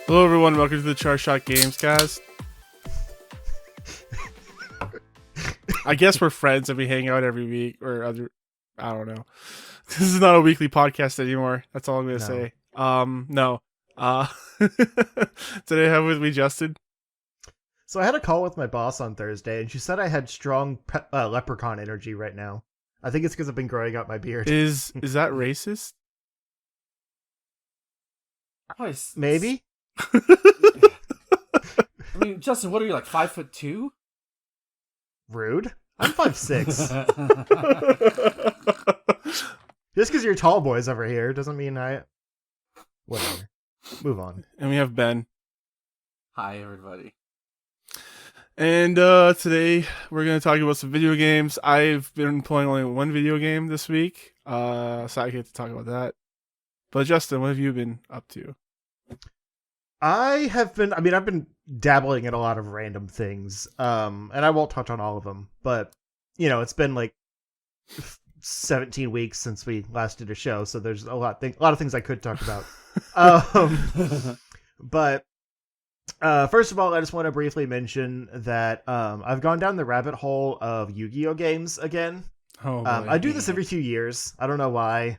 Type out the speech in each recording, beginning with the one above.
Hello, everyone. Welcome to the Char Shot Gamescast. I guess we're friends and we hang out every week or other. I don't know. This is not a weekly podcast anymore. That's all I'm gonna say. No. Today I have with me Justin. So I had a call with my boss on Thursday, and she said I had strong leprechaun energy right now. I think it's because I've been growing out my beard. Is that racist? Maybe. I mean, Justin, what are you, like 5'2"? Rude. I'm 5'6". Just because you're tall boys over here doesn't mean I... Whatever. Move on. And we have Ben. Hi, everybody. And today we're going to talk about some video games. I've been playing only one video game this week, so I get to talk about that. But Justin, what have you been up to? I've been dabbling in a lot of random things, and I won't touch on all of them, but, it's been like 17 weeks since we last did a show, so there's a lot of things I could talk about. But first of all, I just want to briefly mention that I've gone down the rabbit hole of Yu-Gi-Oh games again. I do this every few years. I don't know why.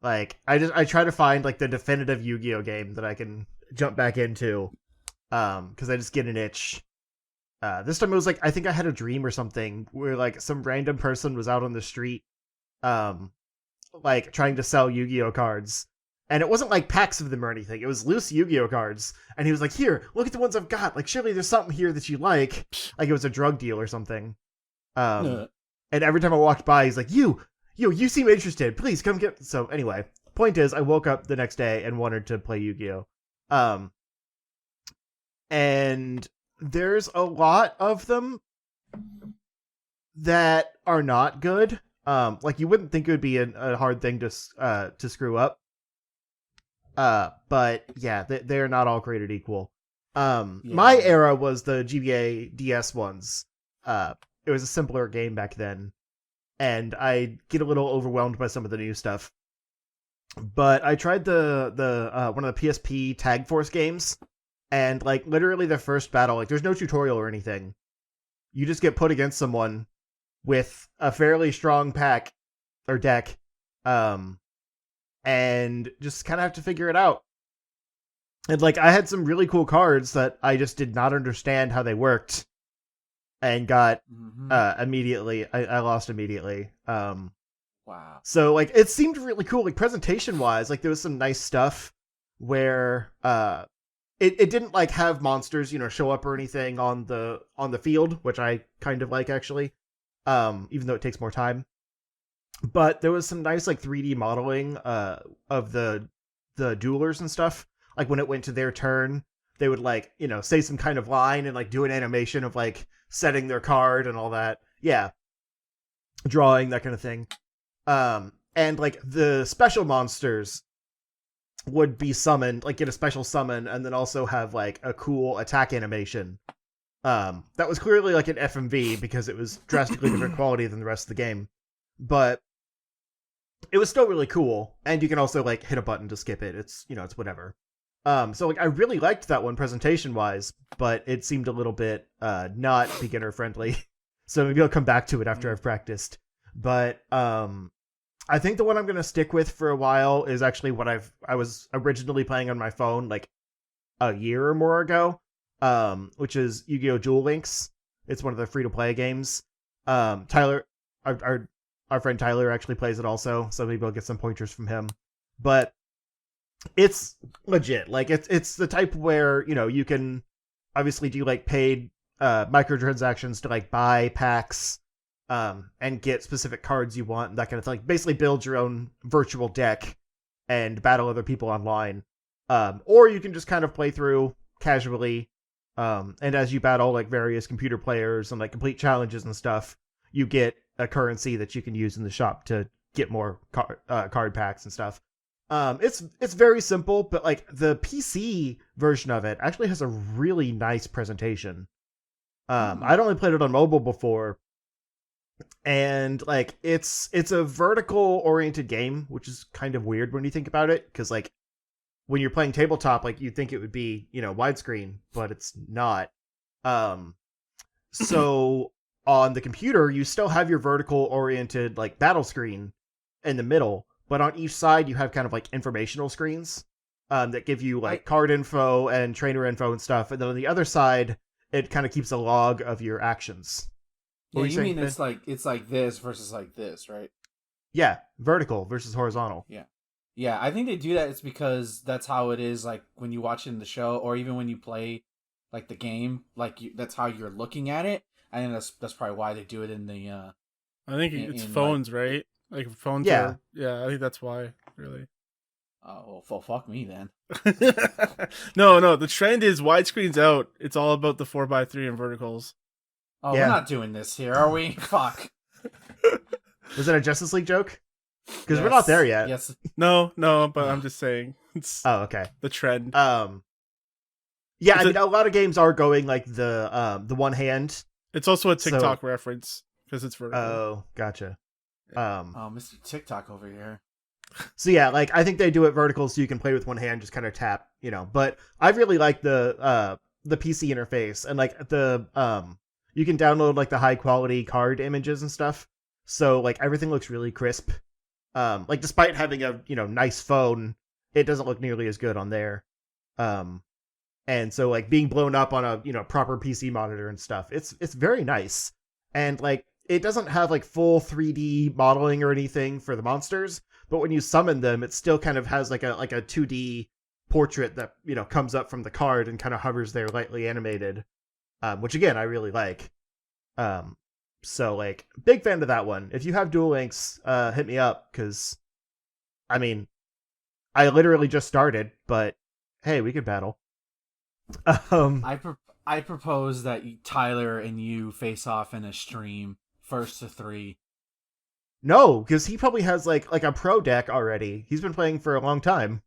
Like, I try to find like the definitive Yu-Gi-Oh game that I can jump back into, because I just get an itch. This time it was like, I think I had a dream or something where like some random person was out on the street, like trying to sell Yu-Gi-Oh cards. And it wasn't like packs of them or anything. It was loose Yu-Gi-Oh cards. And he was like, here, look at the ones I've got. Like, surely there's something here that you like. Like it was a drug deal or something. And every time I walked by, he's like, you seem interested. Please come get... So anyway, point is, I woke up the next day and wanted to play Yu-Gi-Oh. And there's a lot of them that are not good. Like you wouldn't think it would be a hard thing to screw up. But yeah, they're not all created equal. My era was the GBA DS ones. It was a simpler game back then, and I get a little overwhelmed by some of the new stuff. But I tried the one of the PSP Tag Force games, and like literally the first battle, like there's no tutorial or anything. You just get put against someone with a fairly strong pack or deck, and just kind of have to figure it out. And like I had some really cool cards that I just did not understand how they worked, and got immediately. I lost immediately. Wow. So like it seemed really cool, like presentation wise. Like there was some nice stuff where it didn't like have monsters show up or anything on the field, which I kind of like actually. Even though it takes more time. But there was some nice like 3D modeling of the duelers and stuff. Like when it went to their turn, they would like, say some kind of line and like do an animation of like setting their card and all that. Yeah. Drawing, that kind of thing. And like the special monsters would be summoned, like get a special summon, and then also have like a cool attack animation. That was clearly like an FMV because it was drastically different quality than the rest of the game. But it was still really cool, and you can also like hit a button to skip it. It's it's whatever. So like I really liked that one presentation wise, but it seemed a little bit not beginner friendly. So maybe I'll come back to it after I've practiced. But I think the one I'm gonna stick with for a while is actually what I was originally playing on my phone like a year or more ago, which is Yu-Gi-Oh! Duel Links. It's one of the free-to-play games. Tyler, our friend Tyler actually plays it also, so maybe I'll get some pointers from him. But it's legit. Like it's the type where you can obviously do like paid microtransactions to like buy packs, and get specific cards you want and that kind of thing. Like basically build your own virtual deck and battle other people online. Or you can just kind of play through casually. And as you battle like various computer players and like complete challenges and stuff, you get a currency that you can use in the shop to get more card packs and stuff. It's very simple, but like the PC version of it actually has a really nice presentation. I'd only played it on mobile before, and like it's a vertical oriented game, which is kind of weird when you think about it, because like when you're playing tabletop, like you'd think it would be, widescreen, but it's not. So on the computer, you still have your vertical oriented like battle screen in the middle, but on each side you have kind of like informational screens that give you like card info and trainer info and stuff. And then on the other side, it kind of keeps a log of your actions. Yeah, you mean it's like this versus like this, right? Yeah, vertical versus horizontal. Yeah, I think they do that. It's because that's how it is. Like when you watch it in the show, or even when you play like the game, like that's how you're looking at it. I think that's probably why they do it in the. I think it's phones, right? Like phones. Yeah, I think that's why. Really. Oh well, fuck me then. No. The trend is widescreen's out. It's all about the 4x3 and verticals. Oh, yeah. We're not doing this here, are we? Fuck. Was that a Justice League joke? Because we're not there yet. Yes. No, but I'm just saying. Okay. The trend. Yeah, a lot of games are going like the one hand. It's also a TikTok reference because it's vertical. Oh, gotcha. Mr. TikTok over here. So yeah, like I think they do it vertical so you can play with one hand, just kind of tap, But I really like the PC interface and like you can download like the high quality card images and stuff. So like everything looks really crisp. Like despite having a nice phone, it doesn't look nearly as good on there. And so like being blown up on a proper PC monitor and stuff, it's very nice. And like it doesn't have like full 3D modeling or anything for the monsters, but when you summon them, it still kind of has like a 2D portrait that comes up from the card and kind of hovers there lightly animated, which again I really like. So like big fan of that one. If you have Duel Links, hit me up because I mean I literally just started, but hey, we could battle. I propose that Tyler and you face off in a stream 1st to 3. No, because he probably has like a pro deck already. He's been playing for a long time.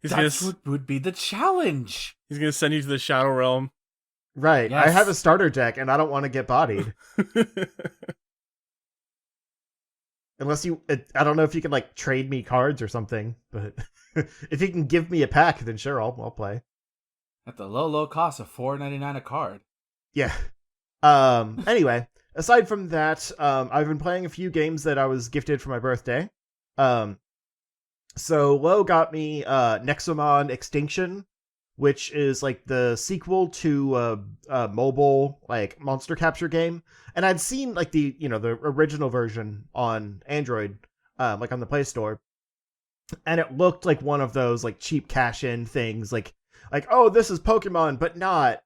That's what would be the challenge. He's gonna send you to the Shadow Realm. Right. Yes. I have a starter deck and I don't want to get bodied. Unless I don't know if you can like trade me cards or something, but if you can give me a pack, then sure, I'll play. At the low cost of $4.99 a card. Yeah. Anyway, aside from that, I've been playing a few games that I was gifted for my birthday. So Lo got me Nexomon Extinction, which is like the sequel to a mobile like monster capture game. And I'd seen like the original version on Android, like on the Play Store. And it looked like one of those like cheap cash-in things, like oh, this is Pokemon, but not.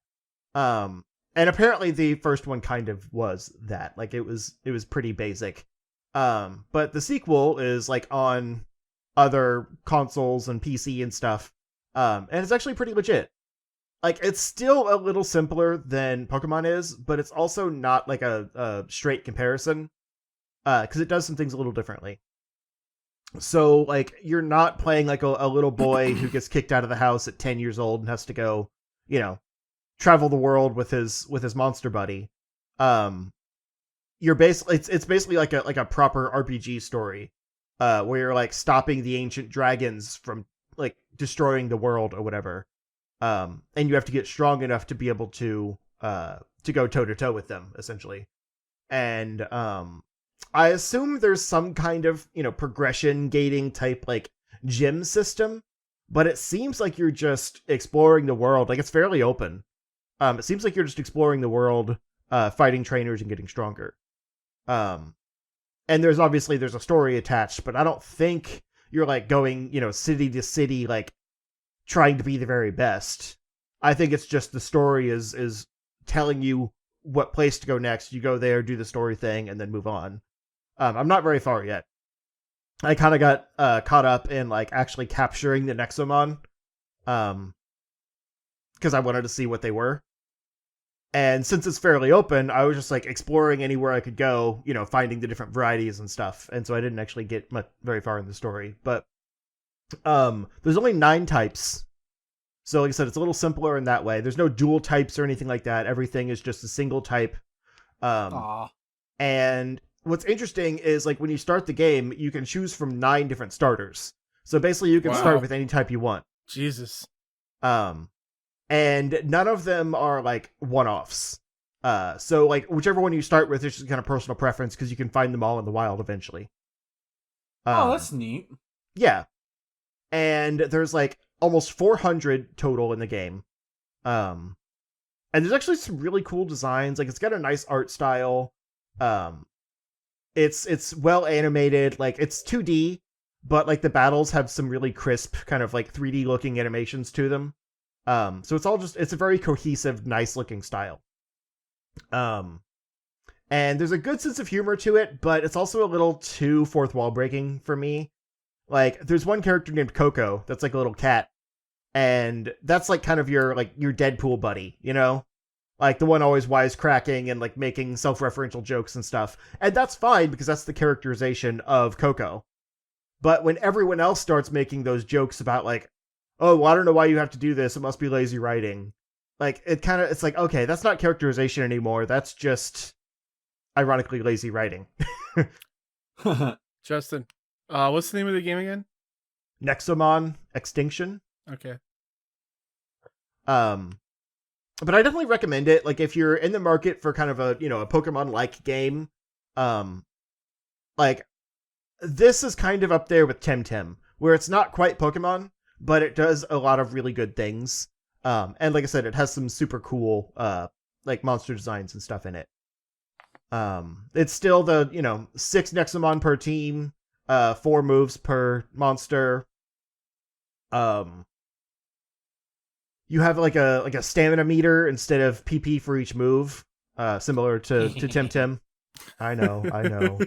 And apparently the first one kind of was that. Like it was pretty basic. But the sequel is like on other consoles and PC and stuff. And it's actually pretty legit. Like it's still a little simpler than Pokemon is, but it's also not like a straight comparison. Because it does some things a little differently. So, like, you're not playing like a little boy who gets kicked out of the house at 10 years old and has to go, travel the world with his monster buddy. You're basically it's basically like a proper RPG story, where you're like stopping the ancient dragons from like destroying the world or whatever. And you have to get strong enough to be able to go toe to toe with them, essentially. And I assume there's some kind of, progression gating type, like, gym system, but it seems like you're just exploring the world. Like, it's fairly open. It seems like you're just exploring the world, fighting trainers and getting stronger. And there's a story attached, but I don't think you're, like, going, city to city, like, trying to be the very best. I think it's just the story is telling you what place to go next. You go there, do the story thing, and then move on. I'm not very far yet. I kind of got caught up in like actually capturing the Nexomon, because I wanted to see what they were. And since it's fairly open, I was just like exploring anywhere I could go, finding the different varieties and stuff. And so I didn't actually get very far in the story. But there's only 9 types. So like I said, it's a little simpler in that way. There's no dual types or anything like that. Everything is just a single type. And what's interesting is like when you start the game, you can choose from 9 different starters. So basically, you can Wow. start with any type you want. Jesus. And none of them are like one-offs. So like whichever one you start with is just kind of personal preference because you can find them all in the wild eventually. Oh, that's neat. Yeah. And there's like almost 400 total in the game. And there's actually some really cool designs. Like it's got a nice art style. It's well animated. Like it's 2D, but like the battles have some really crisp kind of like 3D looking animations to them. So it's a very cohesive, nice looking style. And there's a good sense of humor to it, but it's also a little too fourth wall breaking for me. Like there's one character named Coco that's like a little cat, and that's like kind of your Deadpool buddy, you know? Like the one always wisecracking and like making self-referential jokes and stuff. And that's fine because that's the characterization of Coco. But when everyone else starts making those jokes about like, oh, well, I don't know why you have to do this, it must be lazy writing. Like it's like, okay, that's not characterization anymore. That's just ironically lazy writing. Justin, what's the name of the game again? Nexomon Extinction. Okay. But I definitely recommend it. Like if you're in the market for kind of a Pokemon-like game, like this is kind of up there with Temtem, where it's not quite Pokemon, but it does a lot of really good things. And like I said, it has some super cool like monster designs and stuff in it. It's still the 6 Nexomon per team, 4 moves per monster. You have like a stamina meter instead of PP for each move, similar to Temtem. I know.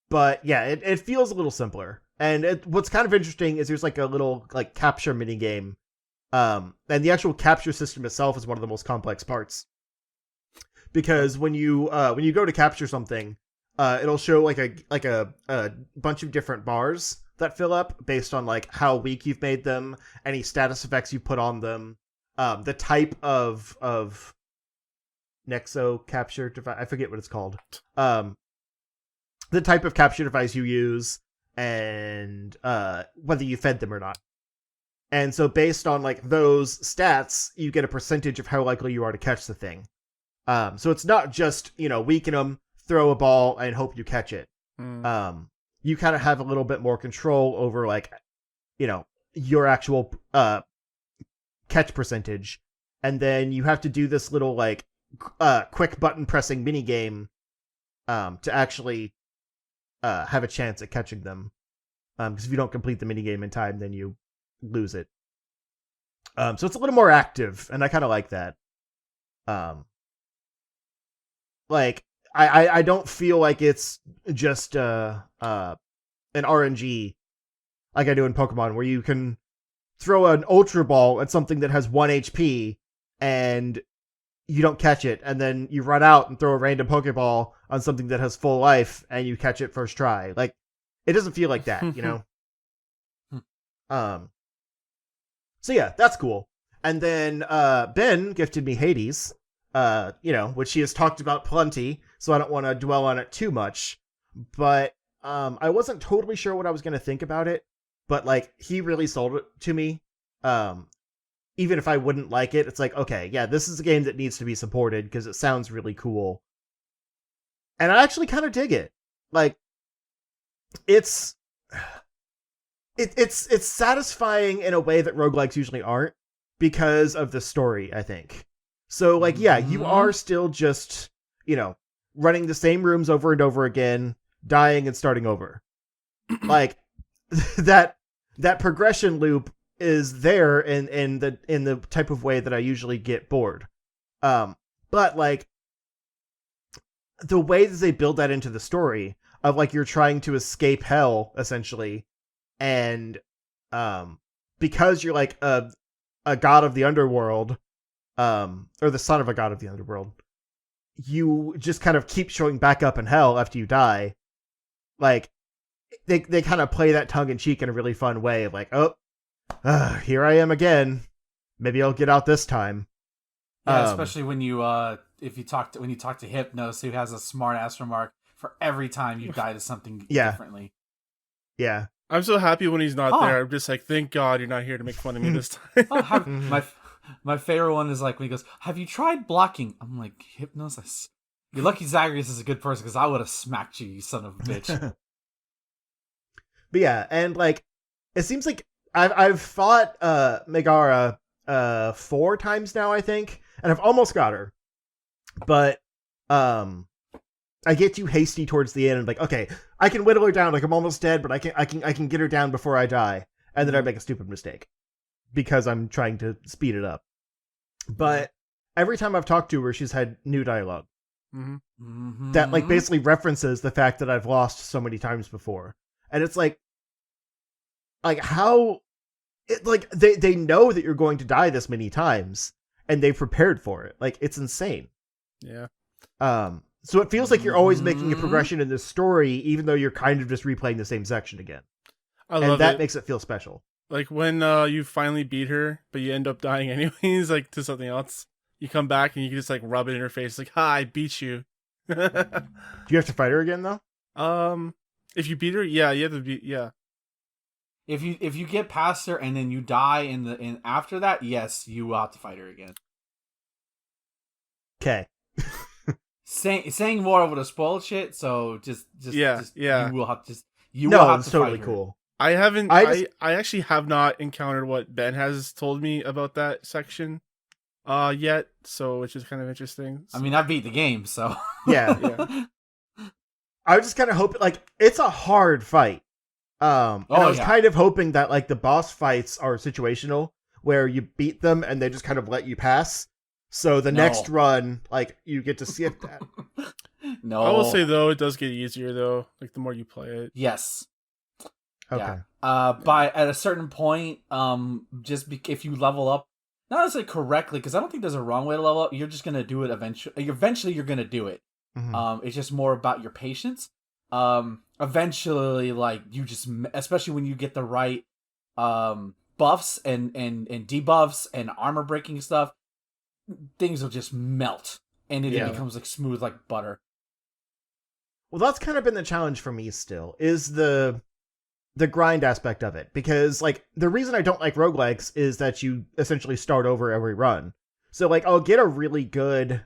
But yeah, it feels a little simpler. And what's kind of interesting is there's like a little like capture mini game. And the actual capture system itself is one of the most complex parts. Because when you go to capture something, it'll show like a bunch of different bars that fill up based on like how weak you've made them, any status effects you put on them, the type of Nexo capture device, I forget what it's called. The type of capture device you use, and whether you fed them or not. And so based on like those stats, you get a percentage of how likely you are to catch the thing. So it's not just, weaken them, throw a ball, and hope you catch it. You kind of have a little bit more control over like, your actual catch percentage. And then you have to do this little like quick button pressing mini game to actually have a chance at catching them. Because if you don't complete the mini game in time, then you lose it. So it's a little more active, and I kind of like that. Like I don't feel like it's just an RNG like I do in Pokemon, where you can throw an Ultra Ball at something that has 1 HP and you don't catch it, and then you run out and throw a random Pokeball on something that has full life and you catch it first try. Like, it doesn't feel like that, So yeah, that's cool. And then Ben gifted me Hades, which he has talked about plenty, so I don't want to dwell on it too much. But I wasn't totally sure what I was going to think about it, but like he really sold it to me. Even if I wouldn't like it, it's like, okay, yeah, this is a game that needs to be supported because it sounds really cool. And I actually kind of dig it. Like, it's satisfying in a way that roguelikes usually aren't because of the story, I think. So, like, yeah, you are still just, running the same rooms over and over again, dying and starting over. Like, that progression loop is there in the type of way that I usually get bored. But like the way that they build that into the story of like you're trying to escape hell essentially, and because you're like a god of the underworld, or the son of a god of the underworld, you just kind of keep showing back up in hell after you die. Like they kind of play that tongue in cheek in a really fun way of like, oh, here I am again. Maybe I'll get out this time. Yeah, especially when you when you talk to Hypnos, who has a smart ass remark. for every time you die to something Yeah. differently. Yeah. I'm so happy when he's not there. I'm just like, thank God you're not here to make fun of me this time. My favorite one is like when he goes, "Have you tried blocking?" I'm like, "Hypnosis." You're lucky Zagreus is a good person because I would have smacked you, you son of a bitch. But yeah, and like it seems like I've fought Megara 4 times now, I think, and I've almost got her. But I get too hasty towards the end and like, okay, I can whittle her down, like I'm almost dead, but I can get her down before I die. And then I make a stupid mistake because I'm trying to speed it up. But every time I've talked to her, she's had new dialogue. That like basically references the fact that I've lost so many times before. And it's like how it, like they know that you're going to die this many times and they've prepared for it. Like it's insane. Yeah. So it feels like you're always making a progression in this story, even though you're kind of just replaying the same section again. And that makes it feel special. Like when you finally beat her, but you end up dying anyways, like to something else. You come back and you can just like rub it in her face, like, "Ha, I beat you." Do you have to fight her again though? If you beat her, yeah, you have to beat. Yeah. If you get past her and then you die in after that, yes, you will have to fight her again. Okay. Saying more would have spoiled shit, so just yeah. you will have to will have to totally fight her. Cool. I haven't. I actually have not encountered what Ben has told me about that section yet, so which is kind of interesting. I mean, I beat the game, so yeah. I was just kind of hoping, like, it's a hard fight. And I was kind of hoping that like the boss fights are situational, where you beat them and they just kind of let you pass. So the next run, like, you get to skip that. No, I will say though, it does get easier though, like the more you play it. Yes. Okay. Yeah. By at a certain point, if you level up, not necessarily correctly, because I don't think there's a wrong way to level up. You're just gonna do it eventually. Eventually, you're gonna do it. Mm-hmm. It's just more about your patience. Eventually, like you just, especially when you get the right buffs and debuffs and armor breaking stuff, things will just melt and it becomes like smooth like butter. Well, that's kind of been the challenge for me still, is the grind aspect of it. Because, like, the reason I don't like roguelikes is that you essentially start over every run. So, like, I'll get a really good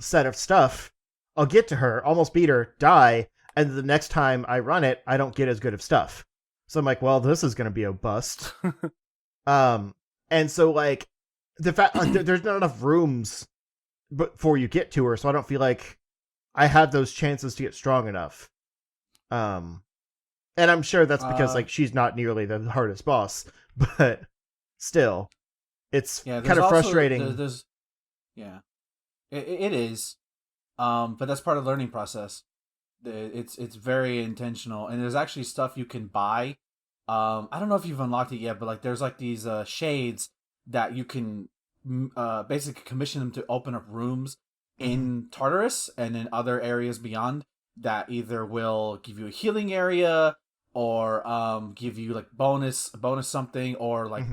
set of stuff, I'll get to her, almost beat her, die, and the next time I run it, I don't get as good of stuff. So I'm like, well, this is going to be a bust. And so, like, the fact there's not enough rooms before you get to her, so I don't feel like I have those chances to get strong enough. And I'm sure that's because like she's not nearly the hardest boss, but still, it's kind of frustrating. It is, but that's part of the learning process. It's very intentional, and there's actually stuff you can buy. I don't know if you've unlocked it yet, but like there's like these shades that you can basically commission them to open up rooms in Tartarus and in other areas beyond that either will give you a healing area or give you like bonus something, or like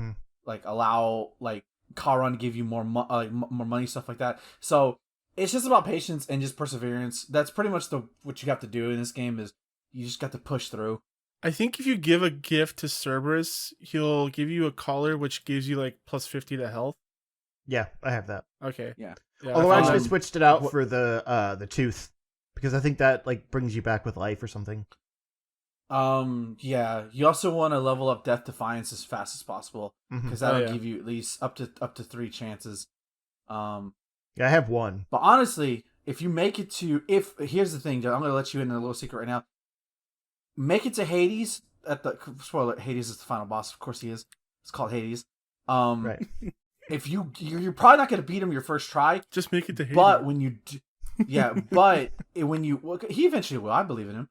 like allow like Charon to give you more more money, stuff like that. So it's just about patience and just perseverance. That's pretty much what you have to do in this game, is you just got to push through. I think if you give a gift to Cerberus, he'll give you a collar which gives you like plus 50 to health. Yeah, I have that. Okay. Yeah. Although I actually switched it out for the tooth, because I think that like brings you back with life or something. Yeah. You also want to level up Death Defiance as fast as possible, because that'll give you at least up to 3 chances. Yeah, I have 1. But honestly, if you make it to here's the thing, Joe, I'm gonna let you in a little secret right now. Make it to Hades spoiler, Hades is the final boss. Of course he is. It's called Hades. Right. If you're probably not going to beat him your first try. Just make it to Hades. But when you he eventually will. I believe in him.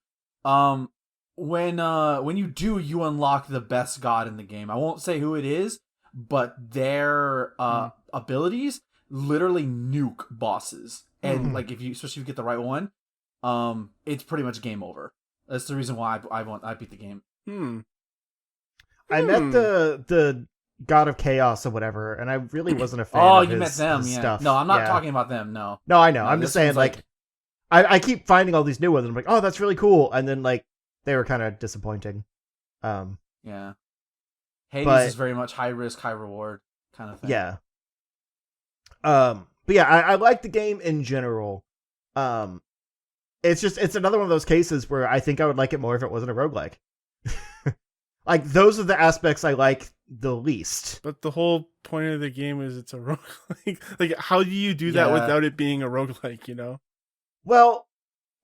When you do, you unlock the best god in the game. I won't say who it is, but their abilities literally nuke bosses. And like especially if you get the right one, it's pretty much game over. That's the reason why I beat the game. I met the God of Chaos or whatever, and I really wasn't a fan of his met them, stuff. No, I'm not talking about them, no. No, I know. I'm just saying, like, I keep finding all these new ones, and I'm like, oh, that's really cool, and then like they were kind of disappointing. Yeah. Hades But- is very much high risk, high reward kind of thing. Yeah. But yeah, I like the game in general. It's another one of those cases where I think I would like it more if it wasn't a roguelike. Like, those are the aspects I like the least. But the whole point of the game is it's a roguelike. Like, how do you do that Yeah. without it being a roguelike, you know? Well,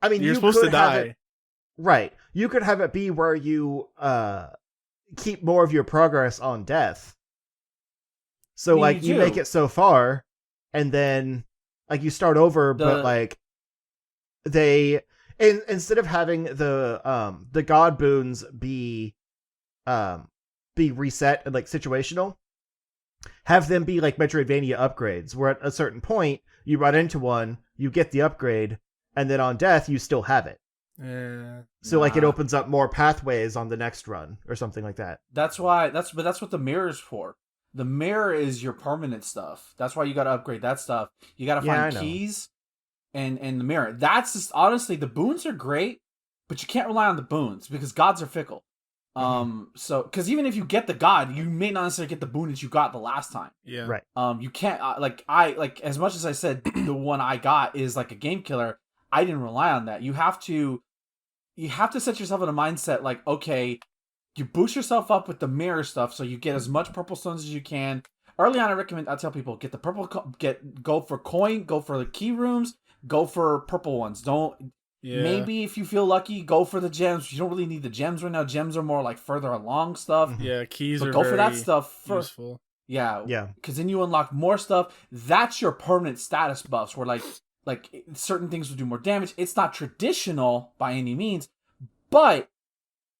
I mean, You're you supposed could to have die. it- right. You could have it be where you keep more of your progress on death. So, I mean, like, you make do. it so far, and then, like, you start over, but, like, instead of having the god boons be reset and, like, situational, have them be, like, Metroidvania upgrades, where at a certain point, you run into one, you get the upgrade, and then on death, you still have it. Yeah. So, like, it Nah. opens up more pathways on the next run, or something like that. That's why that's what the mirror is for. The mirror is your permanent stuff. That's why you gotta upgrade that stuff. You gotta Yeah, find I know. keys and the mirror. That's just, honestly, the boons are great, but you can't rely on the boons because gods are fickle. So because even if you get the god, you may not necessarily get the boon that you got the last time. Yeah. Right. You can't like as much as I said the one I got is like a game killer. I didn't rely on that. You have to set yourself in a mindset like, okay, you boost yourself up with the mirror stuff, so you get as much purple stones as you can. Early on, I tell people, get the purple, go for coin, go for the key rooms, go for purple ones. Don't. Yeah. Maybe if you feel lucky, go for the gems. You don't really need the gems right now. Gems are more like further along stuff. Yeah, keys But are go for that very stuff first. useful. Yeah, Yeah. because then you unlock more stuff. That's your permanent status buffs, where like certain things will do more damage. It's not traditional by any means, but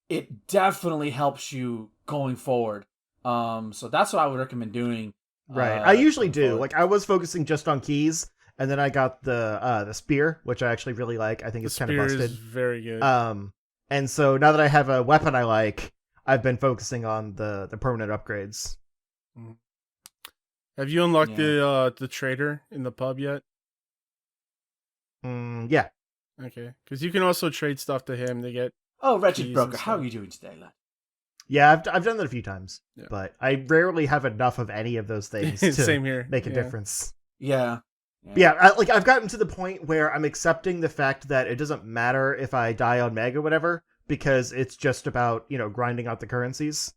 it definitely helps you going forward. So that's what I would recommend doing. Right. I usually going do. forward. Like, I was focusing just on keys, and then I got the spear, which I actually really like. I think The it's kind of spear busted. is very good. And so now that I have a weapon I like, I've been focusing on the permanent upgrades. Have you unlocked Yeah. the trader in the pub yet? Yeah. Okay, because you can also trade stuff to him to get. Oh, wretched keys broker, and how stuff. are you doing today, lad? Yeah, I've done that a few times, Yeah. but I rarely have enough of any of those things to Same here. make a Yeah. difference. Yeah. Yeah, I've gotten to the point where I'm accepting the fact that it doesn't matter if I die on Meg or whatever, because it's just about, grinding out the currencies.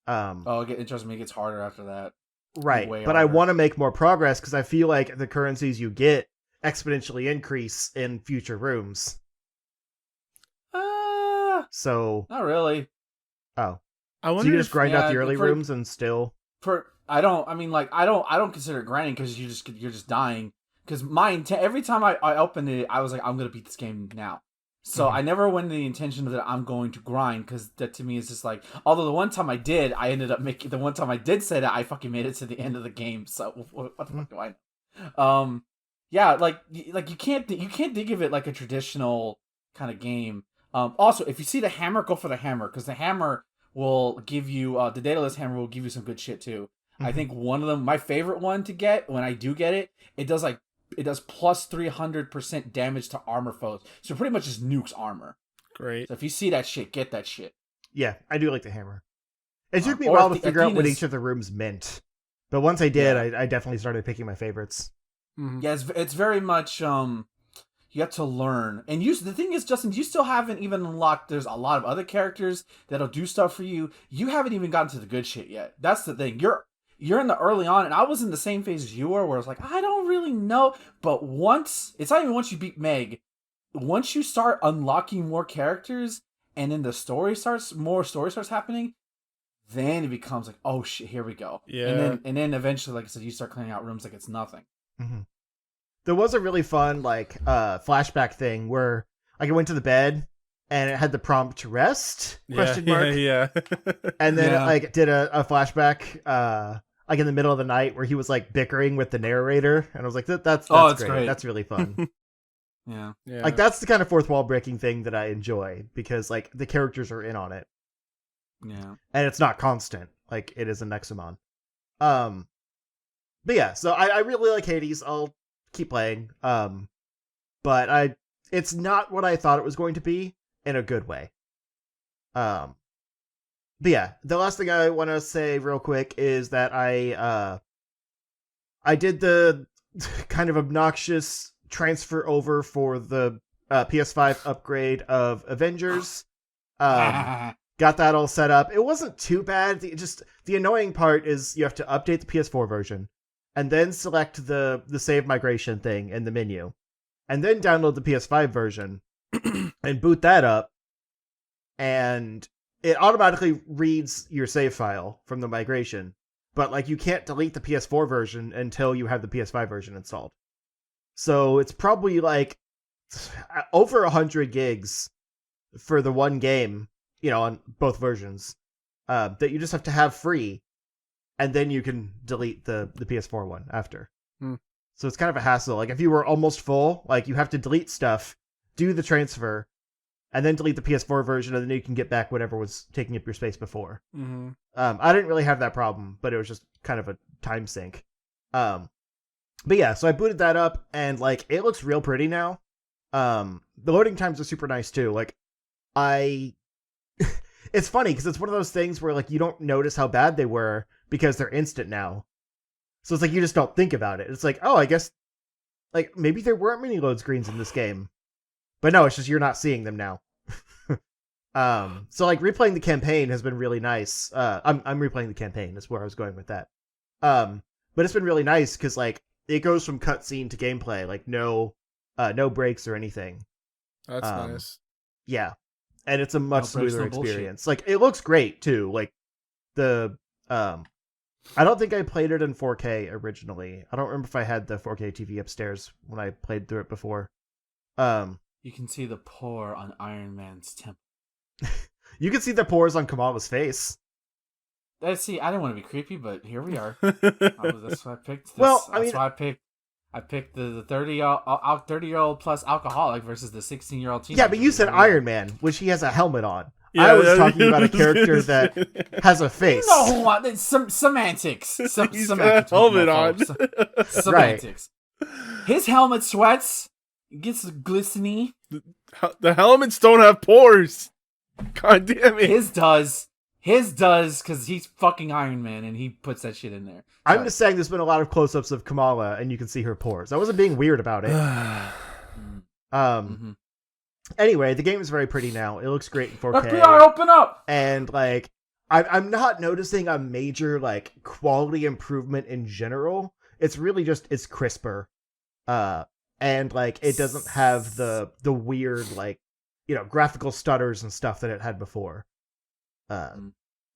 Oh, trust me, it gets harder after that. Right, way but I harder. want to make more progress because I feel like the currencies you get exponentially increase in future rooms. So, Not really. oh, I so wonder you just if grind out yeah, the early for- rooms and still. I don't consider it grinding because you're just dying. Because my intent, every time I opened it, I was like, I'm gonna beat this game now. So Mhm. I never went in the intention that I'm going to grind, because that to me is just like. Although the one time I did, I ended up making. The one time I did say that, I fucking made it to the end of the game. So what the fuck do I know? Yeah, like you can't think of it like a traditional kind of game. Also, if you see the hammer, go for the hammer, because the hammer will give you the dataless hammer will give you some good shit too. I Mhm. think one of them, my favorite one to get when I do get it, it does plus 300% damage to armor foes. So pretty much just nukes armor. great. So if you see that shit, get that shit. Yeah, I do like the hammer. It took me a Or while to Athe- figure out what Athena's- each of the rooms meant, but once I did, Yeah. I definitely started picking my favorites. Mhm. Yeah, it's very much you have to learn. And the thing is, Justin, you still haven't even unlocked. There's a lot of other characters that'll do stuff for you. You haven't even gotten to the good shit yet. That's the thing. You're in the early on, and I was in the same phase as you were, where it's like, I don't really know. But it's not even once you beat Meg. Once you start unlocking more characters, and then more story starts happening, then it becomes like, oh shit, here we go. Yeah. And then eventually, like I said, you start clearing out rooms like it's nothing. Mm-hmm. There was a really fun flashback thing where I went to the bed and it had the prompt to rest question mark, Yeah. and then Yeah. it did a flashback in the middle of the night where he was like bickering with the narrator, and I was like, that's it's great. great. That's really fun. Yeah. Yeah. Like, that's the kind of fourth wall breaking thing that I enjoy, because like the characters are in on it Yeah. and it's not constant like it is in Nexomon. But yeah, so I really like Hades. I'll keep playing. But it's not what I thought it was going to be in a good way. But yeah, the last thing I want to say real quick is that I did the kind of obnoxious transfer over for the PS5 upgrade of Avengers. Got that all set up. It wasn't too bad. The annoying part is you have to update the PS4 version, and then select the save migration thing in the menu, and then download the PS5 version and boot that up, and it automatically reads your save file from the migration. But like you can't delete the PS4 version until you have the PS5 version installed. So it's probably like over 100 gigs for the one game, on both versions, that you just have to have free, and then you can delete the PS4 one after. So it's kind of a hassle. Like if you were almost full, like you have to delete stuff, do the transfer, and then delete the PS4 version, and then you can get back whatever was taking up your space before. Mm-hmm. I didn't really have that problem, but it was just kind of a time sink. But yeah, so I booted that up, and like it looks real pretty now. The loading times are super nice too. Like it's funny because it's one of those things where like you don't notice how bad they were because they're instant now. So it's like you just don't think about it. It's like, oh, I guess like maybe there weren't many load screens in this game. But no, it's just you're not seeing them now. So like replaying the campaign has been really nice. I'm replaying the campaign, is where I was going with that. But it's been really nice because like it goes from cutscene to gameplay, like no breaks or anything. That's nice. Yeah. And it's a much smoother experience. Like it looks great too. Like the I don't think I played it in 4K originally. I don't remember if I had the 4K TV upstairs when I played through it before. You can see the pore on Iron Man's temple. You can see the pores on Kamala's face. See, I didn't want to be creepy, but here we are. That's why I picked. Why I picked the 30-year-old plus alcoholic versus the 16-year-old teenager. Yeah, but you said Iron Man, which he has a helmet on. Yeah, I was talking about a character that has a face. No, what? Semantics. He's semantics. got a helmet on. Semantics. Right. His helmet sweats. Gets glistening. The helmets don't have pores. God damn it. His does, because he's fucking Iron Man, and he puts that shit in there. Sorry. I'm just saying there's been a lot of close-ups of Kamala, and you can see her pores. I wasn't being weird about it. Anyway, the game is very pretty now. It looks great in 4K. FBI, open up! And, like, I'm not noticing a major, like, quality improvement in general. It's really just, it's crisper. And, like, it doesn't have the weird, like, graphical stutters and stuff that it had before.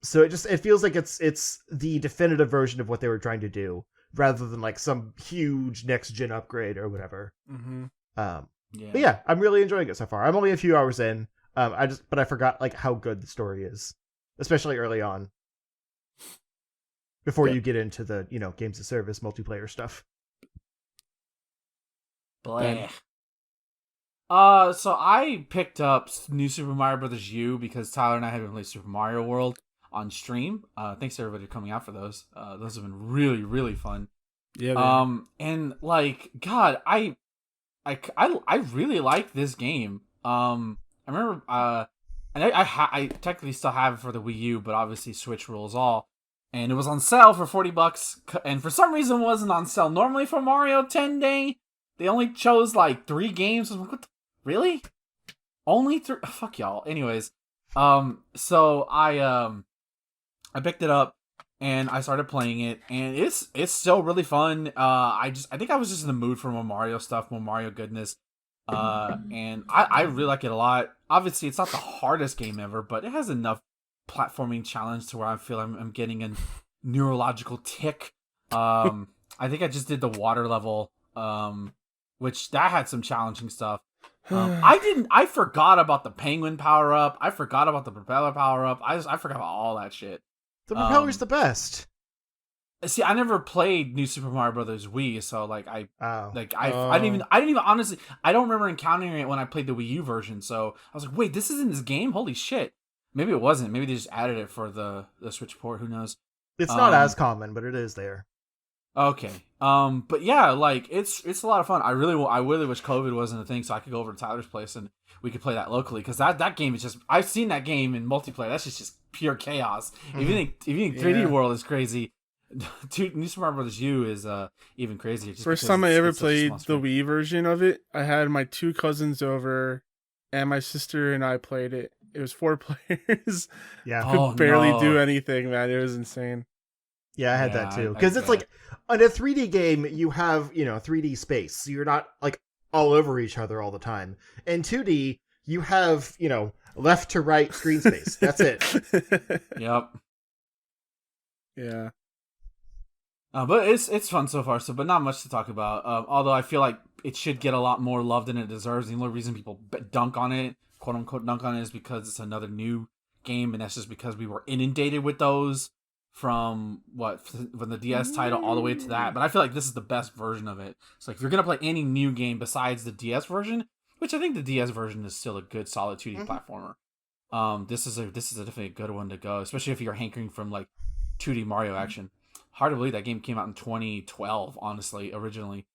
So it feels like it's the definitive version of what they were trying to do, rather than, like, some huge next-gen upgrade or whatever. Mm-hmm. Yeah. But yeah, I'm really enjoying it so far. I'm only a few hours in. But I forgot like how good the story is, especially early on, before you get into the games of service multiplayer stuff. Bleh. So I picked up New Super Mario Bros. U because Tyler and I have been playing Super Mario World on stream. Thanks to everybody for coming out for those. Those have been really, really fun. Yeah. Man. And like, God, I really like this game. I remember, and I technically still have it for the Wii U, but obviously Switch rules all. And it was on sale for $40, and for some reason it wasn't on sale. Normally for Mario 10 Day, they only chose like 3 games. Really? Only 3? Fuck y'all. Anyways, so I picked it up and I started playing it, and it's still really fun. I think I was just in the mood for more Mario stuff, more Mario goodness. And I really like it a lot. Obviously, it's not the hardest game ever, but it has enough platforming challenge to where I feel I'm getting a neurological tick. I think I just did the water level, which that had some challenging stuff. I forgot about the penguin power up. I forgot about the propeller power up. I forgot about all that shit. The propeller's the best. See, I never played New Super Mario Brothers Wii, so like I didn't even honestly, I don't remember encountering it when I played the Wii U version. So I was like, wait, this is in this game? Holy shit! Maybe it wasn't. Maybe they just added it for the Switch port. Who knows? It's not as common, but it is there. Okay. But yeah, like it's a lot of fun. I really wish COVID wasn't a thing, so I could go over to Tyler's place and we could play that locally. Because that game is just, I've seen that game in multiplayer. That's just pure chaos. If you think 3D Yeah. World is crazy, New Super Mario Bros. U is even crazier. Just First because time I ever it's such a played small the screen. Wii version of it, I had my 2 cousins over, and my sister and I played it. It was 4 players. Yeah. Oh, Could barely no. do anything, man. It was insane. Yeah, I had Yeah, that too. I Because it's bet. like, on a 3D game, you have, 3D space. So you're not, like, all over each other all the time. In 2D, you have, left to right screen space. That's it. Yep. Yeah. But it's fun so far. But not much to talk about. Although I feel like it should get a lot more love than it deserves. The only reason people dunk on it, quote unquote, dunk on it, is because it's another new game, and that's just because we were inundated with those from the DS title all the way to that. But I feel like this is the best version of it. So if you're gonna play any new game besides the DS version, which I think the DS version is still a good solid 2D platformer. This is definitely a good one to go, especially if you're hankering from like 2D Mario action. Hard to believe that game came out in 2012. Honestly, originally,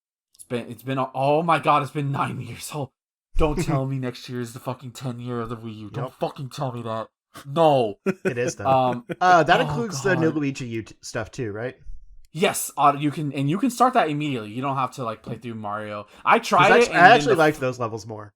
it's been oh my god, it's been 9 years. Oh, don't tell me next year is the fucking 10-year of the Wii U. Don't fucking tell me that. No. It is, though. That oh, includes the new God. Luigi U stuff, too, right? Yes, you can start that immediately. You don't have to like play through Mario. I 'Cause tried it. And I then actually liked those levels more.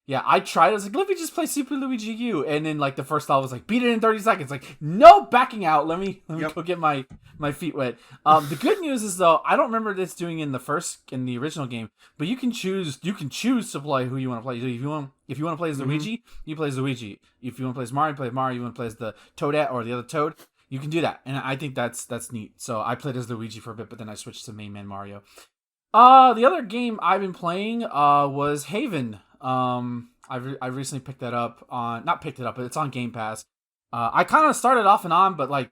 Yeah, I tried. I was like, let me just play Super Luigi U, and then like the first level was like, beat it in 30 seconds. Like, no backing out. Let me go get my feet wet. The good news is though, I don't remember this doing in the original game, but you can choose to play who you want to play. If you want to play as Luigi, you play as Luigi. If you want to play as Mario, you play as Mario. You want to play as the Toadette or the other Toad, you can do that, and I think that's neat. So I played as Luigi for a bit, but then I switched to main man Mario. The other game I've been playing was Haven. I recently picked that up on, not picked it up, but it's on Game Pass. I kind of started off and on, but like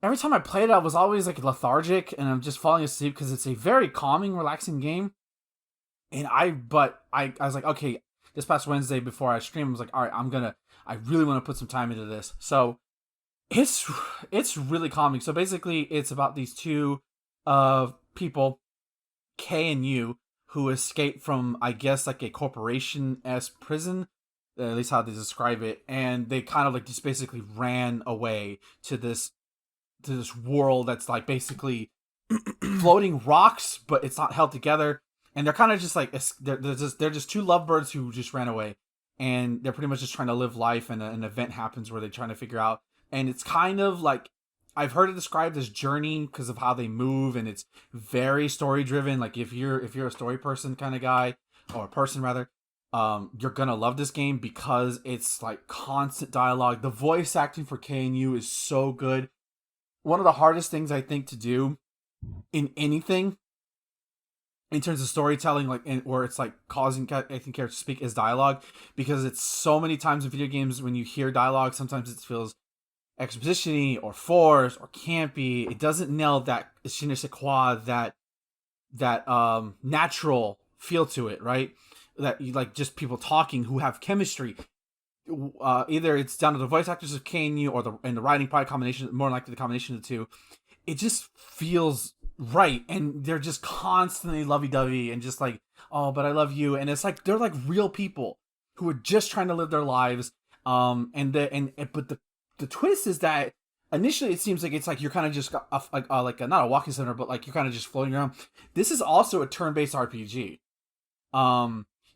every time I played it, I was always like lethargic and I'm just falling asleep because it's a very calming, relaxing game. And I was like, okay, this past Wednesday before I stream, I was like, all right, I really want to put some time into this. So it's really calming. So basically, it's about these two people, K and U, who escaped from, I guess, like a corporation-esque prison, at least how they describe it, and they kind of like just basically ran away to this world that's like basically floating rocks, but it's not held together, and they're kind of just like they're just two lovebirds who just ran away, and they're pretty much just trying to live life, and an event happens where they're trying to figure out, and it's kind of like, I've heard it described as journeying because of how they move, and it's very story driven. Like if you're a story person kind of guy, or a person rather, you're gonna love this game because it's like constant dialogue. The voice acting for K and U is so good. One of the hardest things I think to do in anything in terms of storytelling, like where it's like causing I think characters to speak, is dialogue, because it's so many times in video games when you hear dialogue, sometimes it feels exposition-y or forced or campy. It doesn't nail that je ne sais quoi, that natural feel to it, right? That you like just people talking who have chemistry. Either it's down to the voice actors of K and U or the writing, probably combination, more likely the combination of the two. It just feels right, and they're just constantly lovey-dovey and just like, oh, but I love you, and it's like they're like real people who are just trying to live their lives. But the twist is that initially it seems like it's like you're kind of just like not a walking center, but like you're kind of just floating around. This is also a turn-based RPG.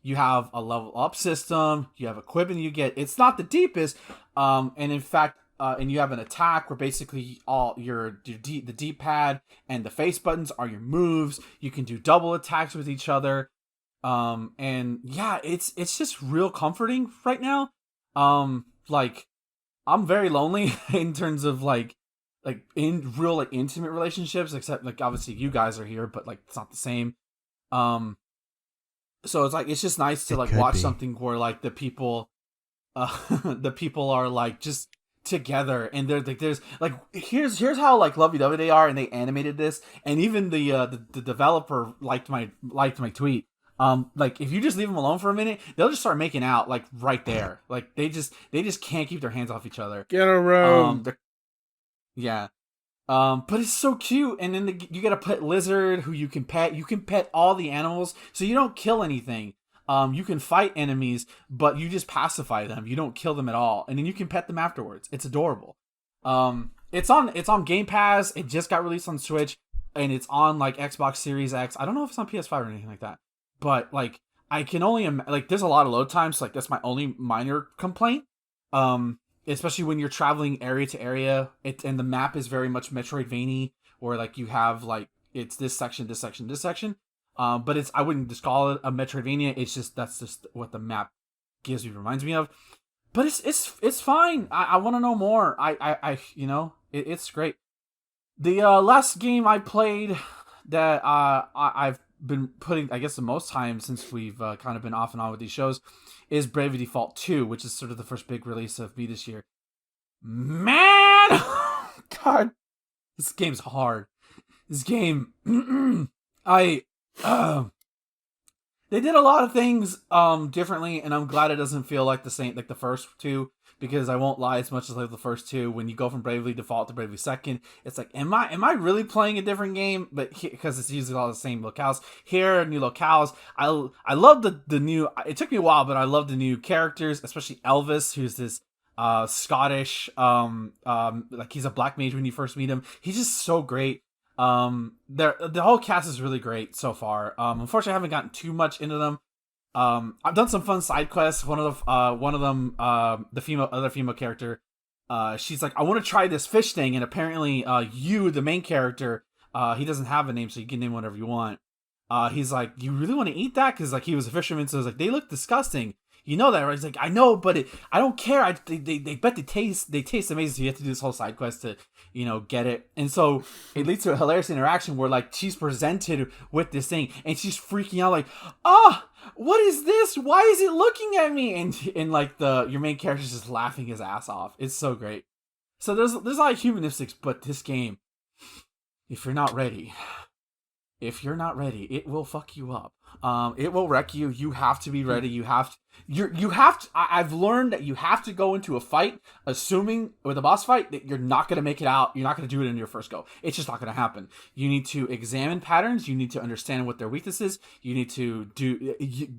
You have a level up system, you have equipment you get. It's not the deepest, and in fact, and you have an attack where basically all the D-pad and the face buttons are your moves. You can do double attacks with each other, and yeah, it's just real comforting right now. Like, I'm very lonely in terms of like in real like intimate relationships, except like obviously you guys are here, but like it's not the same. So it's like it's just nice to like watch something where like the people are like just together, and they're like there's like here's how like lovey-dovey they are, and they animated this, and even the developer liked my tweet. Like if you just leave them alone for a minute, they'll just start making out like right there. Like they just can't keep their hands off each other. Get around. Yeah. But it's so cute, and then you get a pet lizard who you can pet. You can pet all the animals, so you don't kill anything. You can fight enemies, but you just pacify them. You don't kill them at all, and then you can pet them afterwards. It's adorable. It's on Game Pass. It just got released on Switch, and it's on like Xbox Series X. I don't know if it's on PS5 or anything like that, but like I can only like there's a lot of load times. So, like that's my only minor complaint. Especially when you're traveling area to area, and the map is very much Metroidvania, where like you have like it's this section, this section, this section. But I wouldn't just call it a Metroidvania. It's just that's just what the map reminds me of. But it's fine. I want to know more. It's great. The last game I played that I've been putting, I guess, the most time since we've kind of been off and on with these shows is Bravely Default 2, which is sort of the first big release of me this year. Man! God. This game's hard. This game... they did a lot of things differently, and I'm glad it doesn't feel like the same, like the first two, because I won't lie, as much as like the first two, when you go from Bravely Default to Bravely Second, it's like, am I really playing a different game? But because it's usually all the same locales. Here, new locales. I love the new. It took me a while, but I love the new characters, especially Elvis, who's this Scottish, like he's a black mage when you first meet him. He's just so great. The whole cast is really great so far. Unfortunately, I haven't gotten too much into them. I've done some fun side quests. One of them, the other female character, she's like, I want to try this fish thing, and apparently, the main character, he doesn't have a name, so you can name whatever you want. He's like, you really want to eat that? Because like he was a fisherman, so I was like, they look disgusting. You know that, right? He's like, I know, but I don't care. They bet they taste amazing. So you have to do this whole side quest to, get it. And so it leads to a hilarious interaction where like she's presented with this thing and she's freaking out like, what is this? Why is it looking at me? And like your main character's just laughing his ass off. It's so great. So there's a lot of humanistics, but this game, if you're not ready, it will fuck you up. It will wreck you. You have to be ready. I've learned that you have to go into a fight assuming with a boss fight that you're not going to make it out. You're not going to do it in your first go. It's just not going to happen. You need to examine patterns. You need to understand what their weakness is. You need to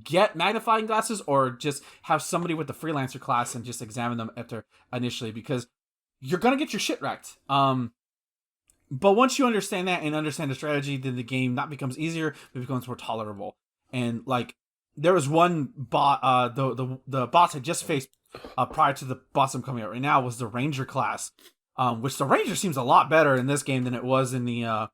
get magnifying glasses or just have somebody with the freelancer class and just examine them initially, because you're going to get your shit wrecked. But once you understand that and understand the strategy, then the game not becomes easier, but it becomes more tolerable. And like, there was one bot, the boss I just faced prior to the boss I'm coming out right now was the Ranger class, which the Ranger seems a lot better in this game than it was in the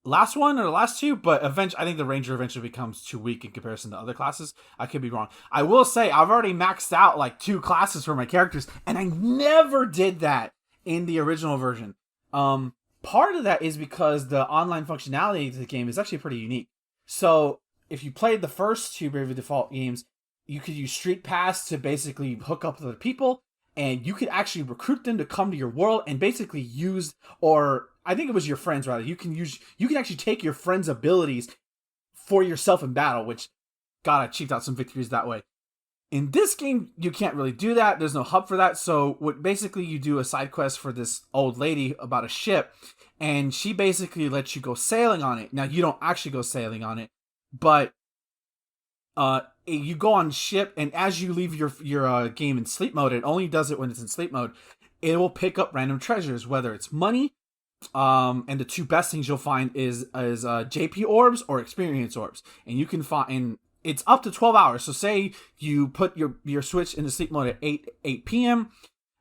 last one or the last two. But eventually, I think the Ranger eventually becomes too weak in comparison to other classes. I could be wrong. I will say I've already maxed out like 2 classes for my characters, and I never did that in the original version. Part of that is because the online functionality of the game is actually pretty unique. So if you played the first 2 Bravely Default games, you could use Street Pass to basically hook up with other people, and you could actually recruit them to come to your world and basically use, or I think it was your friends rather, you can actually take your friends' abilities for yourself in battle, which, God, I cheaped out some victories that way. In this game, you can't really do that. There's no hub for that. So what basically you do a side quest for this old lady about a ship, and she basically lets you go sailing on it. Now, you don't actually go sailing on it, but you go on ship, and as you leave your game in sleep mode, it only does it when it's in sleep mode, it will pick up random treasures, whether it's money, and the 2 best things you'll find is JP orbs or experience orbs. And you can find... It's up to 12 hours. So say you put your Switch into sleep mode at 8 p.m.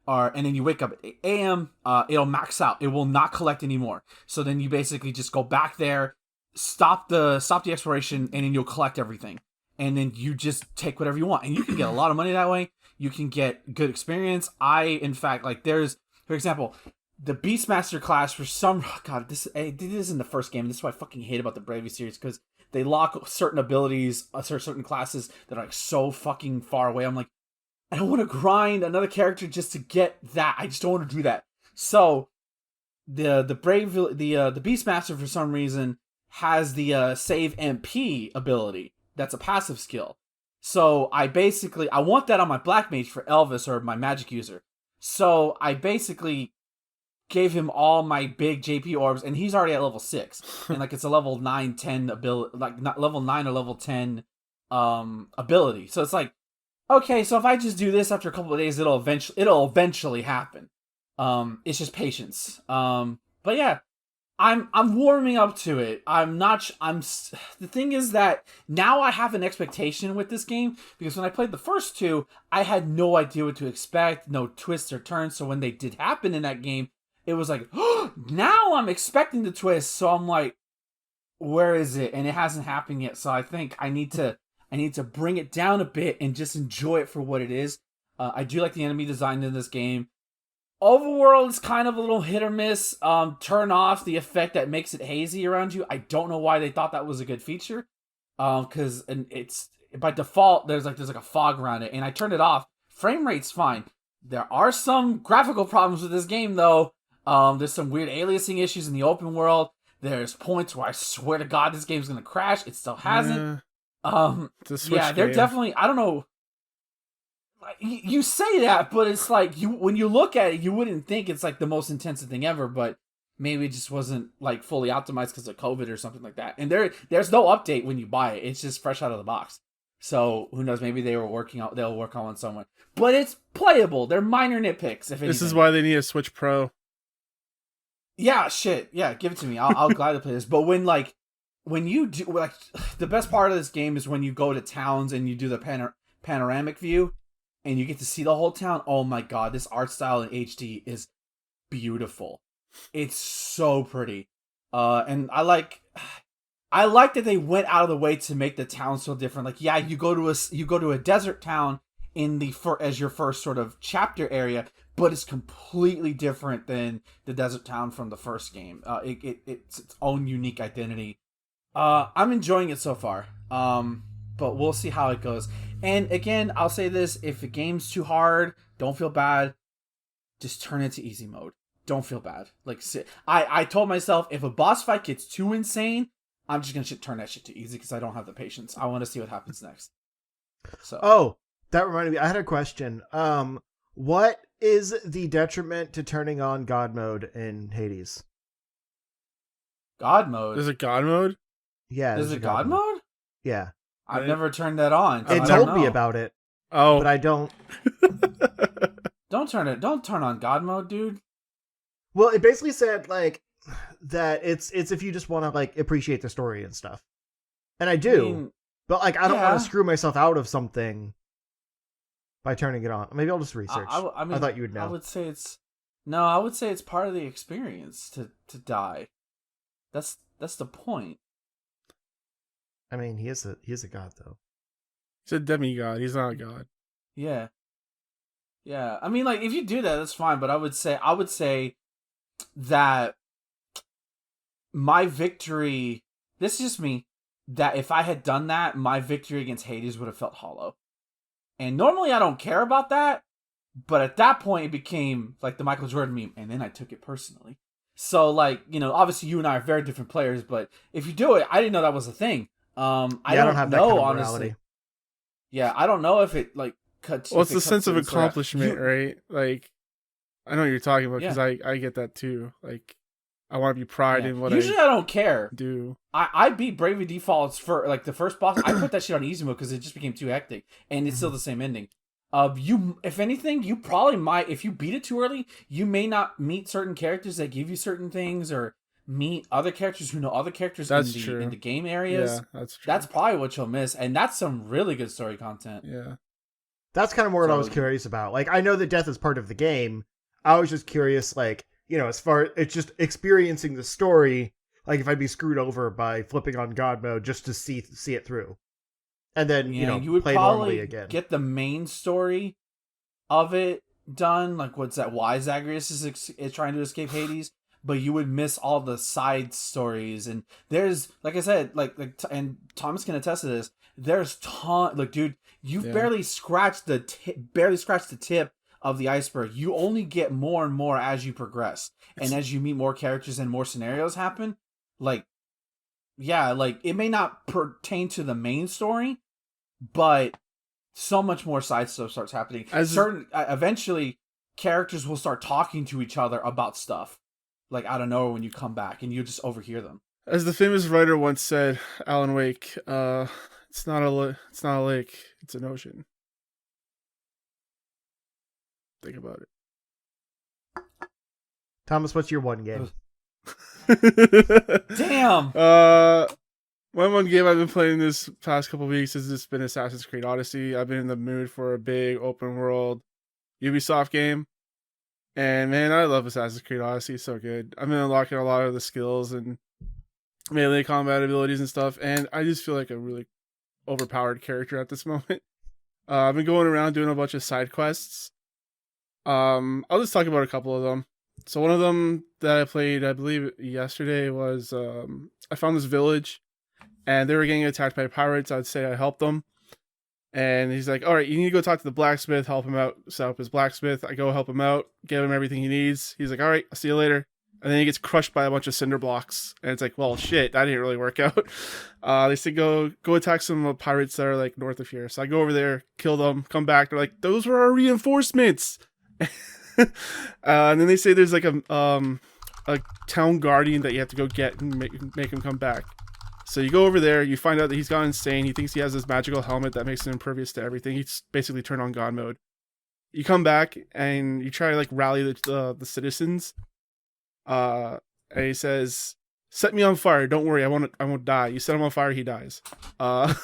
And then you wake up at 8 a.m. It'll max out. It will not collect anymore. So then you basically just go back there, stop the exploration, and then you'll collect everything. And then you just take whatever you want. And you can get a lot of money that way. You can get good experience. In fact, like there's, for example, the Beastmaster class for some... God, this isn't the first game. This is what I fucking hate about the Bravely series, because they lock certain abilities, certain classes that are like so fucking far away. I'm like, I don't want to grind another character just to get that. I just don't want to do that. So the Beastmaster for some reason has the save MP ability. That's a passive skill. So I want that on my Black Mage for Elvis or my magic user. So I basically gave him all my big JP orbs, and he's already at level 6, and like it's a level 9, 10 ability, like not level 9 or level 10 ability. So it's like, okay, so if I just do this after a couple of days, it'll eventually happen. It's just patience. But yeah, I'm warming up to it. The thing is that now I have an expectation with this game, because when I played the first two, I had no idea what to expect, no twists or turns. So when they did happen in that game, it was like, oh, now I'm expecting the twist. So I'm like, where is it? And it hasn't happened yet. So I think I need to bring it down a bit and just enjoy it for what it is. I do like the enemy design in this game. Overworld is kind of a little hit or miss. Turn off the effect that makes it hazy around you. I don't know why they thought that was a good feature. Because it's by default there's like a fog around it, and I turned it off. Frame rate's fine. There are some graphical problems with this game though. There's some weird aliasing issues in the open world. There's points where I swear to God this game's gonna crash. It still hasn't. Yeah, they're definitely. I don't know. You say that, but it's like when you look at it, you wouldn't think it's like the most intensive thing ever, but maybe it just wasn't like fully optimized because of COVID or something like that. And there's no update when you buy it; it's just fresh out of the box. So who knows? Maybe they'll work on one somewhere. But it's playable. They're minor nitpicks. If anything. This is why they need a Switch Pro. Yeah, shit. Yeah, give it to me. I'll gladly play this. But when you do, like, the best part of this game is when you go to towns and you do the panoramic view. And you get to see the whole town. Oh my God, this art style in HD is beautiful. It's so pretty. And I like that they went out of the way to make the town so different. Like, yeah, you go to a desert town as your first sort of chapter area, but it's completely different than the desert town from the first game. It's its own unique identity. I'm enjoying it so far. But we'll see how it goes. And again, I'll say this, if the game's too hard, don't feel bad. Just turn it to easy mode. Don't feel bad. Like, I told myself, if a boss fight gets too insane, I'm just going to turn that shit to easy because I don't have the patience. I want to see what happens next. So. Oh, that reminded me. I had a question. What is the detriment to turning on God mode in Hades? God mode? There's a God mode? Yeah. There's a God mode? Yeah. I've never turned that on. It told me about it. Oh. But I don't. Don't turn on God mode, dude. Well, it basically said, like, that it's if you just want to, like, appreciate the story and stuff. And I do. But, like, I don't want to screw myself out of something by turning it on. Maybe I'll just research. I thought you would know. I would say it's part of the experience to die. That's the point. I mean, he is a god, though. He's a demigod. He's not a god. Yeah. Yeah. I mean, like, if you do that, that's fine. But I would say that my victory, this is just me, that if I had done that, my victory against Hades would have felt hollow. And normally I don't care about that. But at that point, it became like the Michael Jordan meme. And then I took it personally. So, like, obviously you and I are very different players. But if you do it, I didn't know that was a thing. I don't have that know, kind of honestly. Yeah, I don't know if it like cuts. Well, it's the sense of accomplishment, right? Like, I know what you're talking about because I get that too. Like, I want to be pride in what usually I don't care. Do I beat Bravely Defaults for like the first boss? I put that shit on easy mode because it just became too hectic, and it's still the same ending. If anything, you probably might, if you beat it too early, you may not meet certain characters that give you certain things or meet other characters who know other characters in the game areas. Yeah, that's true. That's probably what you'll miss, and that's some really good story content. Yeah. That's kind of more what I was curious about. Like, I know that death is part of the game. I was just curious, like, as far it's just experiencing the story, like if I'd be screwed over by flipping on God mode just to see it through. And then, you would play probably normally again. Get the main story of it done. Like, what's that? Why Zagreus is trying to escape Hades. But you would miss all the side stories, and there's, like I said, and Thomas can attest to this. There's dude, you've barely scratched the tip of the iceberg. You only get more and more as you progress, and as you meet more characters and more scenarios happen. Like, yeah, like it may not pertain to the main story, but so much more side stuff starts happening. Eventually, characters will start talking to each other about stuff. like out of nowhere when you come back, and you just overhear them. As the famous writer once said, Alan Wake, it's not it's not a lake, it's an ocean. Think about it. Thomas, what's your one game? Damn. My one game I've been playing this past couple weeks has just been Assassin's Creed Odyssey. I've been in the mood for a big open world Ubisoft game. And man, I love Assassin's Creed Odyssey. It's so good. I've been unlocking a lot of the skills and melee combat abilities and stuff. And I just feel like a really overpowered character at this moment. I've been going around doing a bunch of side quests. I'll just talk about a couple of them. So one of them that I played, I believe yesterday, was I found this village and they were getting attacked by pirates. I'd say I helped them. And he's like, all right, you need to go talk to the blacksmith, help him out, set up his blacksmith. I go help him out, give him everything he needs. He's like, all right, I'll see you later. And then he gets crushed by a bunch of cinder blocks. And it's like, well, shit, that didn't really work out. They said, go attack some pirates that are like north of here. So I go over there, kill them, come back. They're like, those were our reinforcements. And then they say there's like a town guardian that you have to go get and make him come back. So you go over there, you find out that he's gone insane. He thinks he has this magical helmet that makes him impervious to everything. He's basically turned on God mode. You come back and you try to like rally the citizens. And he says, "Set me on fire. Don't worry, I won't die." You set him on fire, he dies. And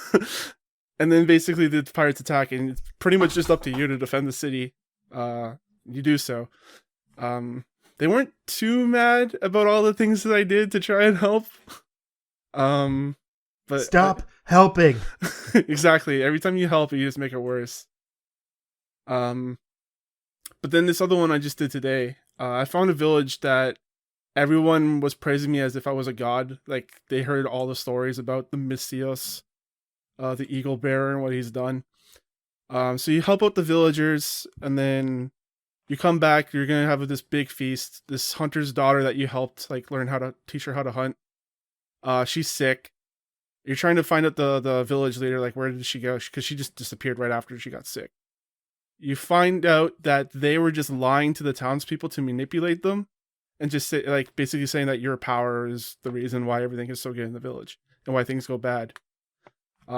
then basically the pirates attack, and it's pretty much just up to you to defend the city. You do so. They weren't too mad about all the things that I did to try and help. But Stop helping. Exactly. Every time you help, you just make it worse. But then this other one I just did today, I found a village that everyone was praising me as if I was a god. Like they heard all the stories about the Messias, the eagle bearer, and what he's done. So you help out the villagers, and then you come back. You're gonna have this big feast. This hunter's daughter that you helped, like, learn how to teach her how to hunt. She's sick. You're trying to find out the village leader, like, where did she go? Because she just disappeared right after she got sick. You find out that they were just lying to the townspeople to manipulate them, and just say, like, basically saying that your power is the reason why everything is so good in the village and why things go bad.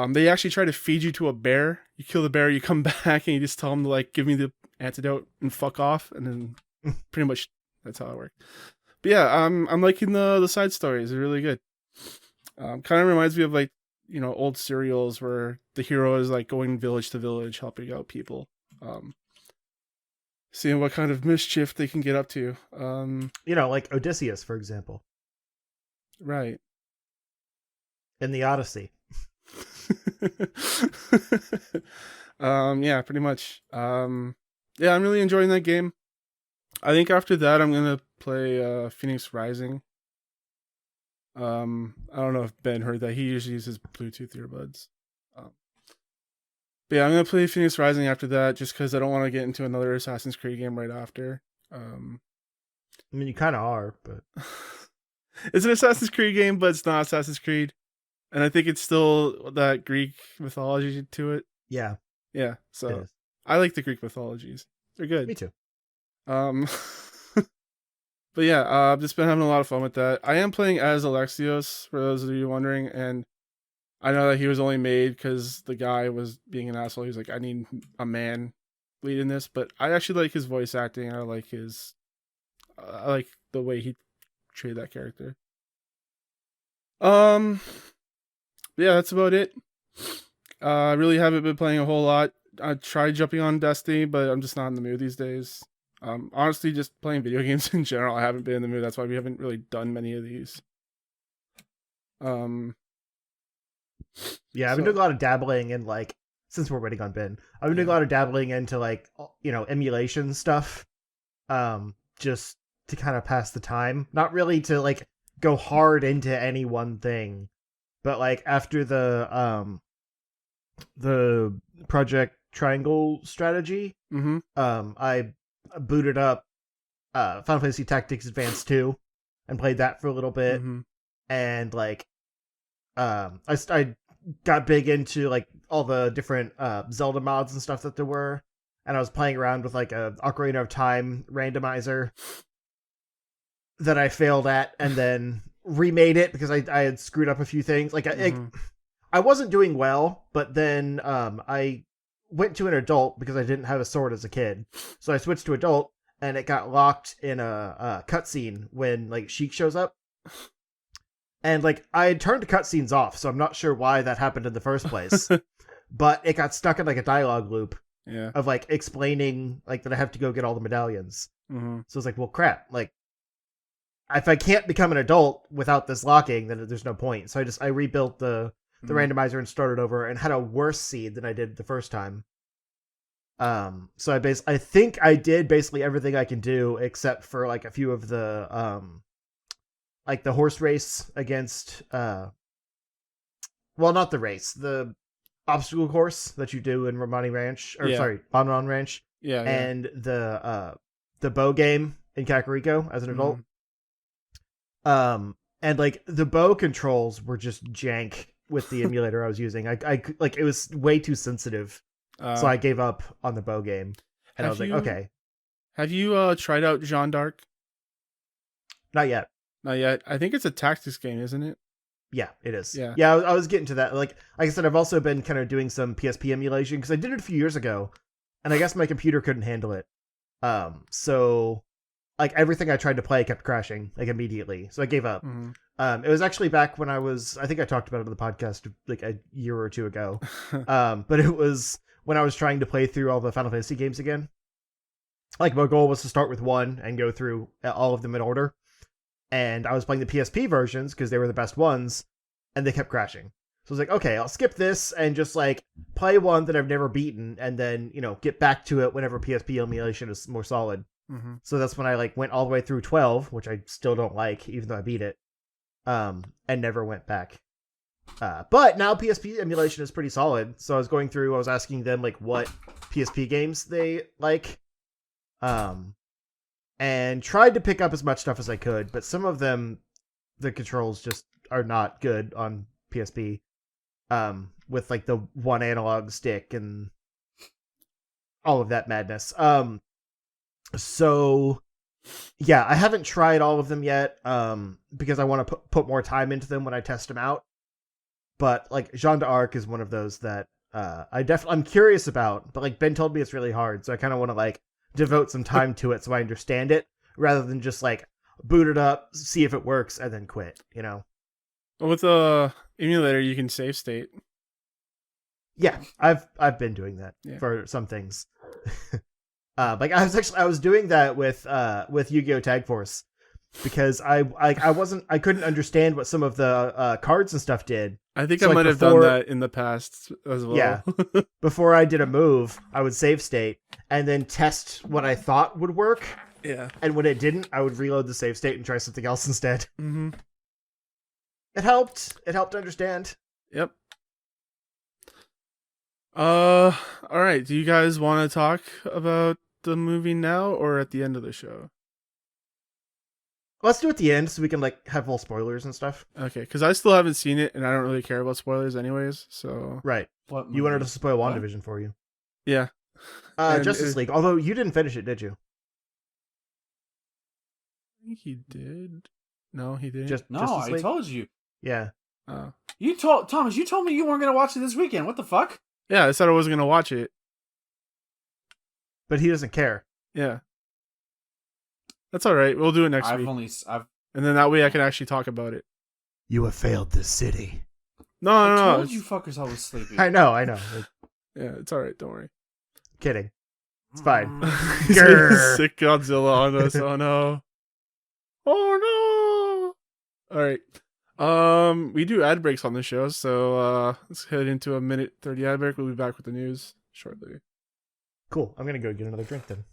They actually try to feed you to a bear. You kill the bear, you come back, and you just tell them to, like, give me the antidote and fuck off, and then pretty much that's how it works. But yeah, I'm liking the side stories. They're really good. Kind of reminds me of, like, you know, old serials where the hero is like going village to village helping out people, seeing what kind of mischief they can get up to. You know, like Odysseus, for example, Right. in the Odyssey. Yeah, pretty much. Yeah, I'm really enjoying that game. I think after that I'm gonna play Phoenix Rising. I don't know if Ben heard that. He usually uses Bluetooth earbuds. But yeah, I'm gonna play Phoenix Rising after that, just because I don't want to get into another Assassin's Creed game right after. I mean, you kind of are, but It's an Assassin's Creed game, but it's not Assassin's Creed, and I think it's still that Greek mythology to it. yeah, Yeah, it so is. I like the Greek mythologies. They're good. Me too. But yeah, I've just been having a lot of fun with that. I am playing as Alexios, for those of you wondering, and I know that he was only made because the guy was being an asshole. He's like, I need a man leading this, but I actually like his voice acting. I like the way he treated that character. Yeah, that's about it. I really haven't been playing a whole lot. I tried jumping on Destiny, but I'm just not in the mood these days. Honestly, just playing video games in general, I haven't been in the mood. That's why we haven't really done many of these. Yeah, I've been doing a lot of dabbling in, like, since we're waiting on Ben, I've been doing a lot of dabbling into, like, you know, emulation stuff, just to kind of pass the time. Not really to, like, go hard into any one thing, but, like, after the Project Triangle strategy, I booted up Final Fantasy Tactics Advance 2 and played that for a little bit, and, like, I got big into, like, all the different Zelda mods and stuff that there were, and I was playing around with, like, a Ocarina of Time randomizer, that I failed at, and then remade it because I had screwed up a few things. Like I wasn't doing well, but then I went to an adult because I didn't have a sword as a kid, so I switched to adult, and it got locked in a cutscene when like Sheik shows up. And like I had turned the cutscenes off, so I'm not sure why that happened in the first place. But it got stuck in like a dialogue loop of like explaining like that I have to go get all the medallions. Mm-hmm. So it's like, well, crap. Like if I can't become an adult without this locking, then there's no point. So I rebuilt the randomizer and started over and had a worse seed than I did the first time. So I think I did basically everything I can do except for like a few of the like the horse race against well, not the race, the obstacle course that you do in Romani Ranch, or sorry, Bonbon Ranch. And the bow game in Kakariko as an adult. And like the bow controls were just jank with the emulator I was using. I like it was way too sensitive. So I gave up on the bow game. And I was like, okay. Have you tried out Jeanne d'Arc? Not yet. Not yet. I think it's a tactics game, isn't it? Yeah, it is. Yeah, I was getting to that. Like I said, I've also been kind of doing some PSP emulation because I did it a few years ago, and I guess my computer couldn't handle it. So like everything I tried to play kept crashing like immediately, so I gave up. It was actually back when I think I talked about it on the podcast like a year or two ago. But it was when I was trying to play through all the Final Fantasy games again. Like my goal was to start with one and go through all of them in order. And I was playing the PSP versions because they were the best ones, and they kept crashing. So I was like, okay, I'll skip this and just like play one that I've never beaten, and then get back to it whenever PSP emulation is more solid. So that's when I like went all the way through 12, which I still don't like, even though I beat it, and never went back. But now PSP emulation is pretty solid. So I was going through, I was asking them like what PSP games they like. And tried to pick up as much stuff as I could, but some of them, the controls just are not good on PSP. With like the one analog stick and all of that madness. So yeah, I haven't tried all of them yet, because I want to put more time into them when I test them out. But like Jeanne d'Arc is one of those that I'm curious about, but like Ben told me it's really hard, so I kind of want to like devote some time to it so I understand it, rather than just like boot it up, see if it works, and then quit, With the emulator, you can save state. Yeah, I've been doing that for some things. Like I was doing that with Yu-Gi-Oh! Tag Force, because I couldn't understand what some of the cards and stuff did. I think I might have done that in the past as well. Yeah. Before I did a move, I would save state and then test what I thought would work. Yeah. And when it didn't, I would reload the save state and try something else instead. Mm-hmm. It helped. It helped to understand. Yep. All right. Do you guys want to talk about the movie now or at the end of the show? Let's do it at the end so we can like have full spoilers and stuff. Okay, because I still haven't seen it and I don't really care about spoilers anyways. So right, you wanted us to spoil WandaVision for you. Yeah, Justice League. Although you didn't finish it, did you? I think he did. No, he didn't. I told you. Yeah. You told Thomas. You told me you weren't gonna watch it this weekend. What the fuck? Yeah, I said I wasn't gonna watch it. But he doesn't care. Yeah. That's all right. We'll do it next week. And then that way I can actually talk about it. You have failed this city. No. I told you fuckers I was sleeping. I know. Yeah, it's all right. Don't worry. Kidding. It's fine. Sick Godzilla on us. Oh no. Oh no. All right. We do ad breaks on the show, so let's head into a minute 30 ad break. We'll be back with the news shortly. Cool. I'm gonna go get another drink then.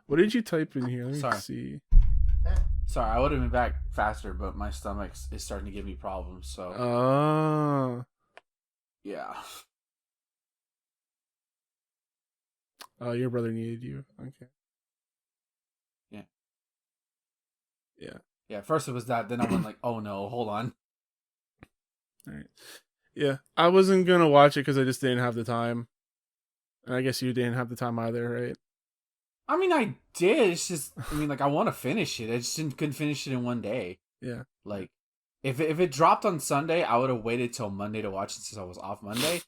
What did you type in here? Let me see. Sorry, I would have been back faster, but my stomach is starting to give me problems. So. Yeah. Oh, your brother needed you. Okay. Yeah. Yeah. Yeah. First it was that, then I went like, "Oh no, hold on." All right. Yeah, I wasn't gonna watch it because I just didn't have the time, and I guess you didn't have the time either, right? I mean, I did. It's just, I mean, like, I want to finish it. I just couldn't finish it in one day. Yeah. Like, if it dropped on Sunday, I would have waited till Monday to watch it since I was off Monday.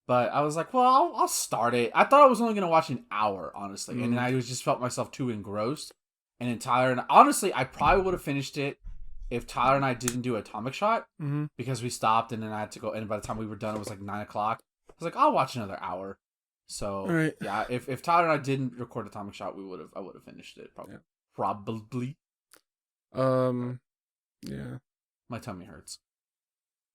But I was like, well, I'll start it. I thought I was only going to watch an hour, honestly. And then I just felt myself too engrossed. And then Tyler and honestly, I probably would have finished it if Tyler and I didn't do Atomic Shot. Because we stopped and then I had to go. And by the time we were done, it was like 9 o'clock. I was like, I'll watch another hour. So, yeah, if Tyler and I didn't record Atomic Shot, I would have finished it. Probably. Yeah. Probably. Yeah. My tummy hurts.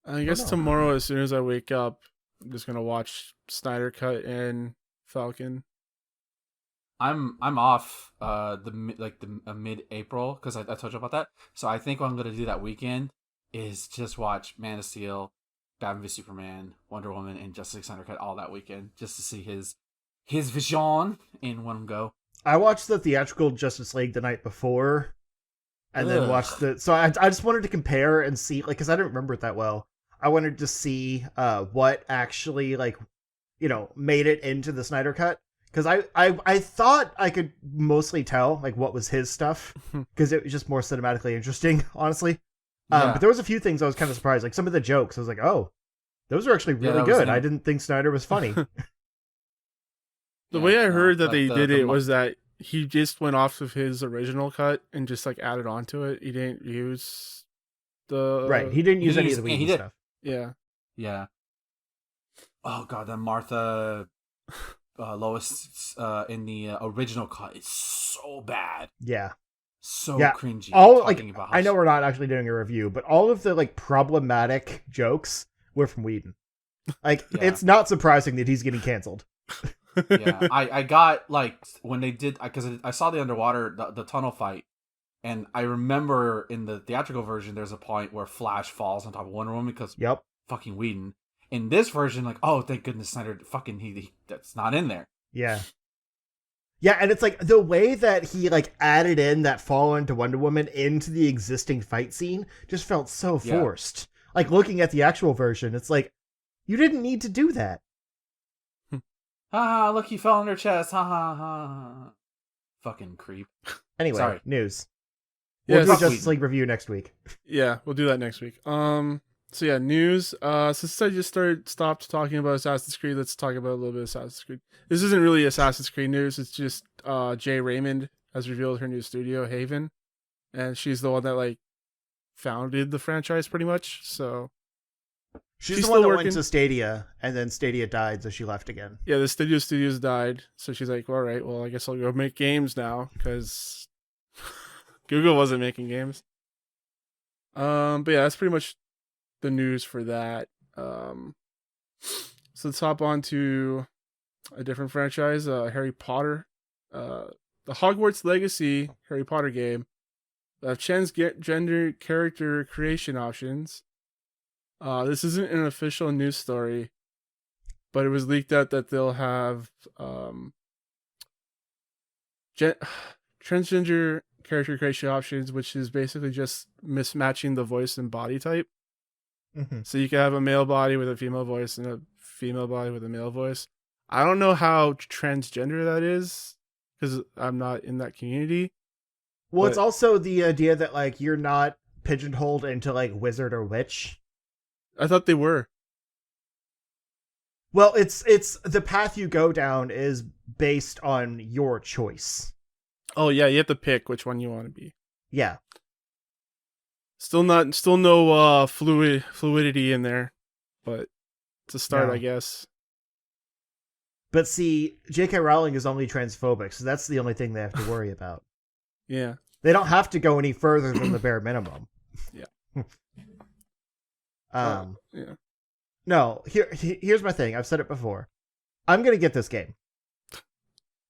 I guess tomorrow, as soon as I wake up, I'm just gonna watch Snyder Cut and Falcon. I'm off mid-April because I told you about that. So I think what I'm gonna do that weekend is just watch Man of Steel, Batman v Superman, Wonder Woman, and Justice League Snyder Cut all that weekend just to see his vision in one go. I watched the theatrical Justice League the night before, and then watched the. So I just wanted to compare and see, like, because I didn't remember it that well. I wanted to see what actually, like, made it into the Snyder Cut. Because I thought I could mostly tell, like, what was his stuff. Because it was just more cinematically interesting, honestly. But there was a few things I was kind of surprised. Like, some of the jokes, I was like, oh, those are actually really good. I didn't think Snyder was funny. The way I heard that they did it was that he just went off of his original cut and just, like, added on to it. He didn't use the... Right, he didn't use any of the Whedon stuff. Yeah. Yeah. Oh, God, that Martha... Lois in the original cut is so bad. Yeah. So cringy. I know we're not actually doing a review, but all of the, like, problematic jokes were from Whedon. Like, it's not surprising that he's getting canceled. Yeah, I got, like, when they did, because I saw the underwater, the tunnel fight, and I remember in the theatrical version, there's a point where Flash falls on top of Wonder Woman because fucking Whedon. In this version, like, oh, thank goodness Snyder fucking he that's not in there. Yeah. Yeah, and it's like the way that he, like, added in that fall into Wonder Woman into the existing fight scene just felt so forced. Like, looking at the actual version, it's like, you didn't need to do that. Ha, look, he fell on her chest. Ha ha ha. Fucking creep. Anyway, news. We'll do a Justice League review next week. Yeah, we'll do that next week. So yeah, news. Since I just stopped talking about Assassin's Creed, let's talk about a little bit of Assassin's Creed. This isn't really Assassin's Creed news. It's just Jay Raymond has revealed her new studio, Haven, and she's the one that, like, founded the franchise pretty much. So she's the one that went to Stadia, and then Stadia died, so she left again. Yeah, the studios died, so she's like, all right, well, I guess I'll go make games now because Google wasn't making games. But yeah, that's pretty much the news for that. So let's hop on to a different franchise, Harry Potter. The Hogwarts Legacy Harry Potter game. Transgender character creation options. This isn't an official news story, but it was leaked out that they'll have transgender character creation options, which is basically just mismatching the voice and body type. So you can have a male body with a female voice and a female body with a male voice. I don't know how transgender that is because I'm not in that community. Well, it's also the idea that, like, you're not pigeonholed into, like, wizard or witch. I thought they were. Well, it's the path you go down is based on your choice. Oh yeah, you have to pick which one you want to be. Yeah. Still no fluidity in there, but it's a start, I guess. But see, J.K. Rowling is only transphobic, so that's the only thing they have to worry about. Yeah. They don't have to go any further than the bare minimum. Yeah. Yeah. No, here's my thing. I've said it before. I'm going to get this game.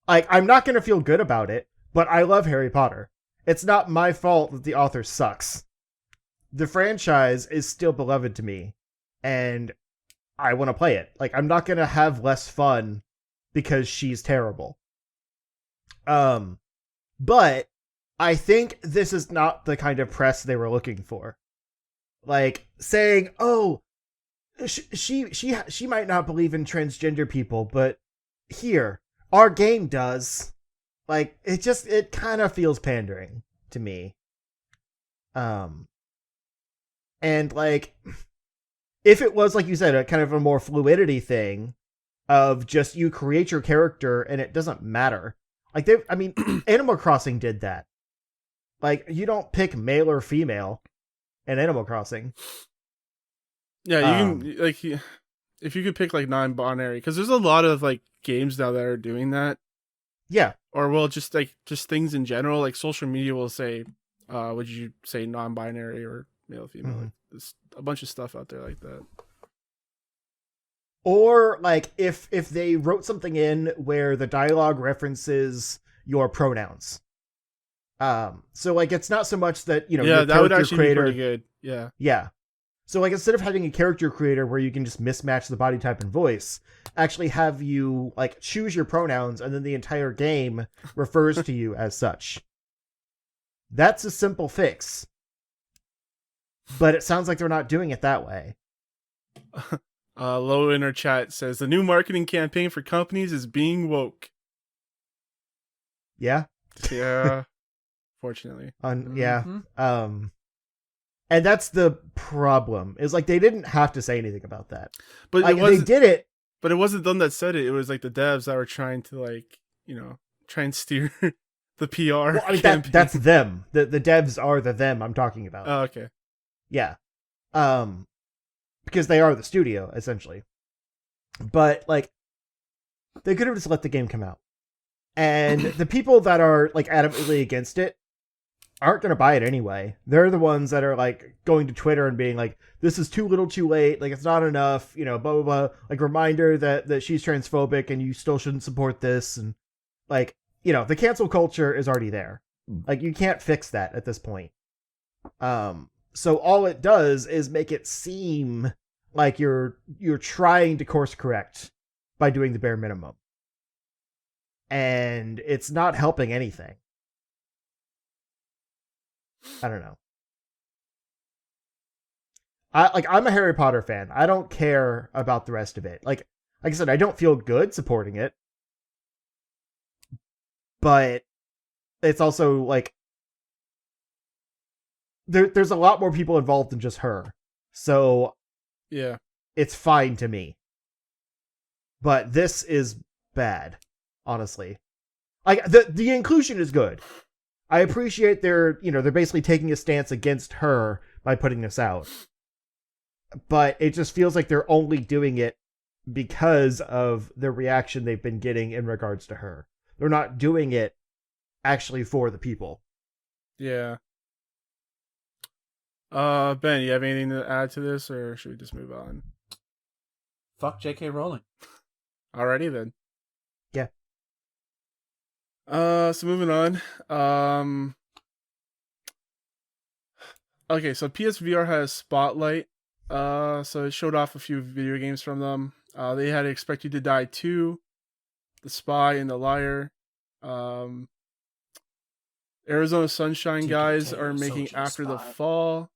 Like, I'm not going to feel good about it, but I love Harry Potter. It's not my fault that the author sucks. The franchise is still beloved to me, and I want to play it. Like, I'm not going to have less fun because she's terrible. But I think this is not the kind of press they were looking for. Like, saying, oh, she might not believe in transgender people, but here, our game does. Like, it kind of feels pandering to me. And like, if it was, like you said, a kind of a more fluidity thing of just you create your character and it doesn't matter. Like, Animal Crossing did that. Like, you don't pick male or female in Animal Crossing. Yeah, you can, like, if you could pick, like, non-binary, because there's a lot of, like, games now that are doing that. Yeah. Or, well, just things in general. Like, social media will say, would you say non-binary or male, female? Mm-hmm. Like, there's a bunch of stuff out there like that. Or, like, if they wrote something in where the dialogue references your pronouns. So, like, it's not so much that, you know, yeah, your that would character actually creator, be pretty good. Yeah. Yeah. So, like, instead of having a character creator where you can just mismatch the body type and voice, actually have you, like, choose your pronouns and then the entire game refers to you as such. That's a simple fix. But it sounds like they're not doing it that way. Low in our chat says, the new marketing campaign for companies is being woke. Yeah? Yeah. Fortunately. Yeah. And that's the problem. Is like they didn't have to say anything about that. But like, they did it. But it wasn't them that said it. It was like the devs that were trying to, like, you know, try and steer the PR. Well, I mean, that's them. The devs are the them I'm talking about. Oh, okay. Yeah. Because they are the studio, essentially. But, like, they could have just let the game come out. And the people that are, like, adamantly against it aren't going to buy it anyway. They're the ones that are, like, going to Twitter and being like, this is too little too late, like, it's not enough, you know, blah, blah, blah. Like, reminder that she's transphobic and you still shouldn't support this. And, like, you know, the cancel culture is already there. Like, you can't fix that at this point. So all it does is make it seem like you're trying to course correct by doing the bare minimum. And it's not helping anything. I don't know. I'm a Harry Potter fan. I don't care about the rest of it. Like I said, I don't feel good supporting it. But it's also like there's a lot more people involved than just her. So yeah, it's fine to me. But this is bad, honestly. Like the inclusion is good. I appreciate they're basically taking a stance against her by putting this out. But it just feels like they're only doing it because of the reaction they've been getting in regards to her. They're not doing it actually for the people. Yeah. Ben, you have anything to add to this, or should we just move on? Fuck J.K. Rowling. Alrighty then. Yeah. So moving on. Okay, so PSVR has Spotlight. So it showed off a few video games from them. They had Expect You to Die 2, The Spy and the Liar. Arizona Sunshine guys are making After the Fall,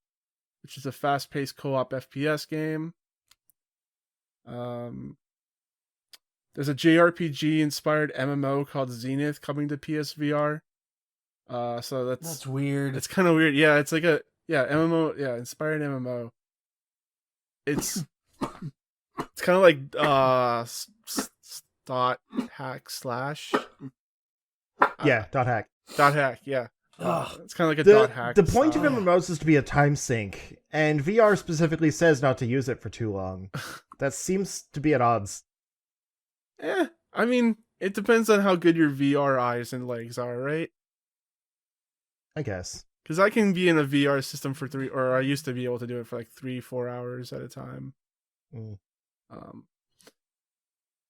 which is a fast-paced co-op FPS game. There's a JRPG-inspired MMO called Zenith coming to PSVR. So that's weird. It's kind of weird. Yeah, it's like a MMO. Yeah, inspired MMO. It's kind of like dot hack slash. Yeah, dot hack. Dot hack. Yeah. It's kind of like a dot hack. The point of MMOs is to be a time sink, and VR specifically says not to use it for too long. That seems to be at odds. I mean, it depends on how good your VR eyes and legs are, right? I guess. Because I can be in a VR system for I used to be able to do it for like 3-4 hours at a time.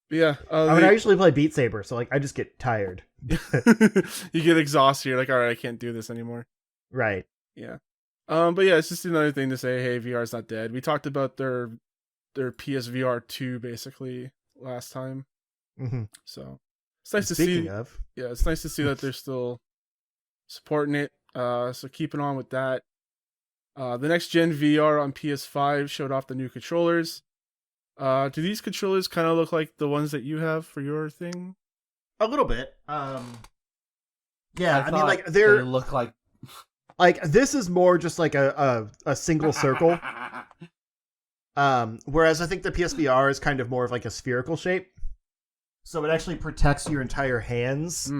Yeah. I usually play Beat Saber, so like I just get tired. You get exhausted. You're like, all right, I can't do this anymore. Right. Yeah. But yeah, it's just another thing to say, hey, VR's not dead. We talked about their PSVR2 basically last time. Mm-hmm. So it's nice Speaking to see. of. Yeah, it's nice to see that they're still supporting it. So keeping on with that. The next gen VR on PS5 showed off the new controllers. Do these controllers kind of look like the ones that you have for your thing? A little bit. Yeah, I mean, like they look like this is more just like a single circle. Whereas I think the PSVR is kind of more of like a spherical shape, so it actually protects your entire hands.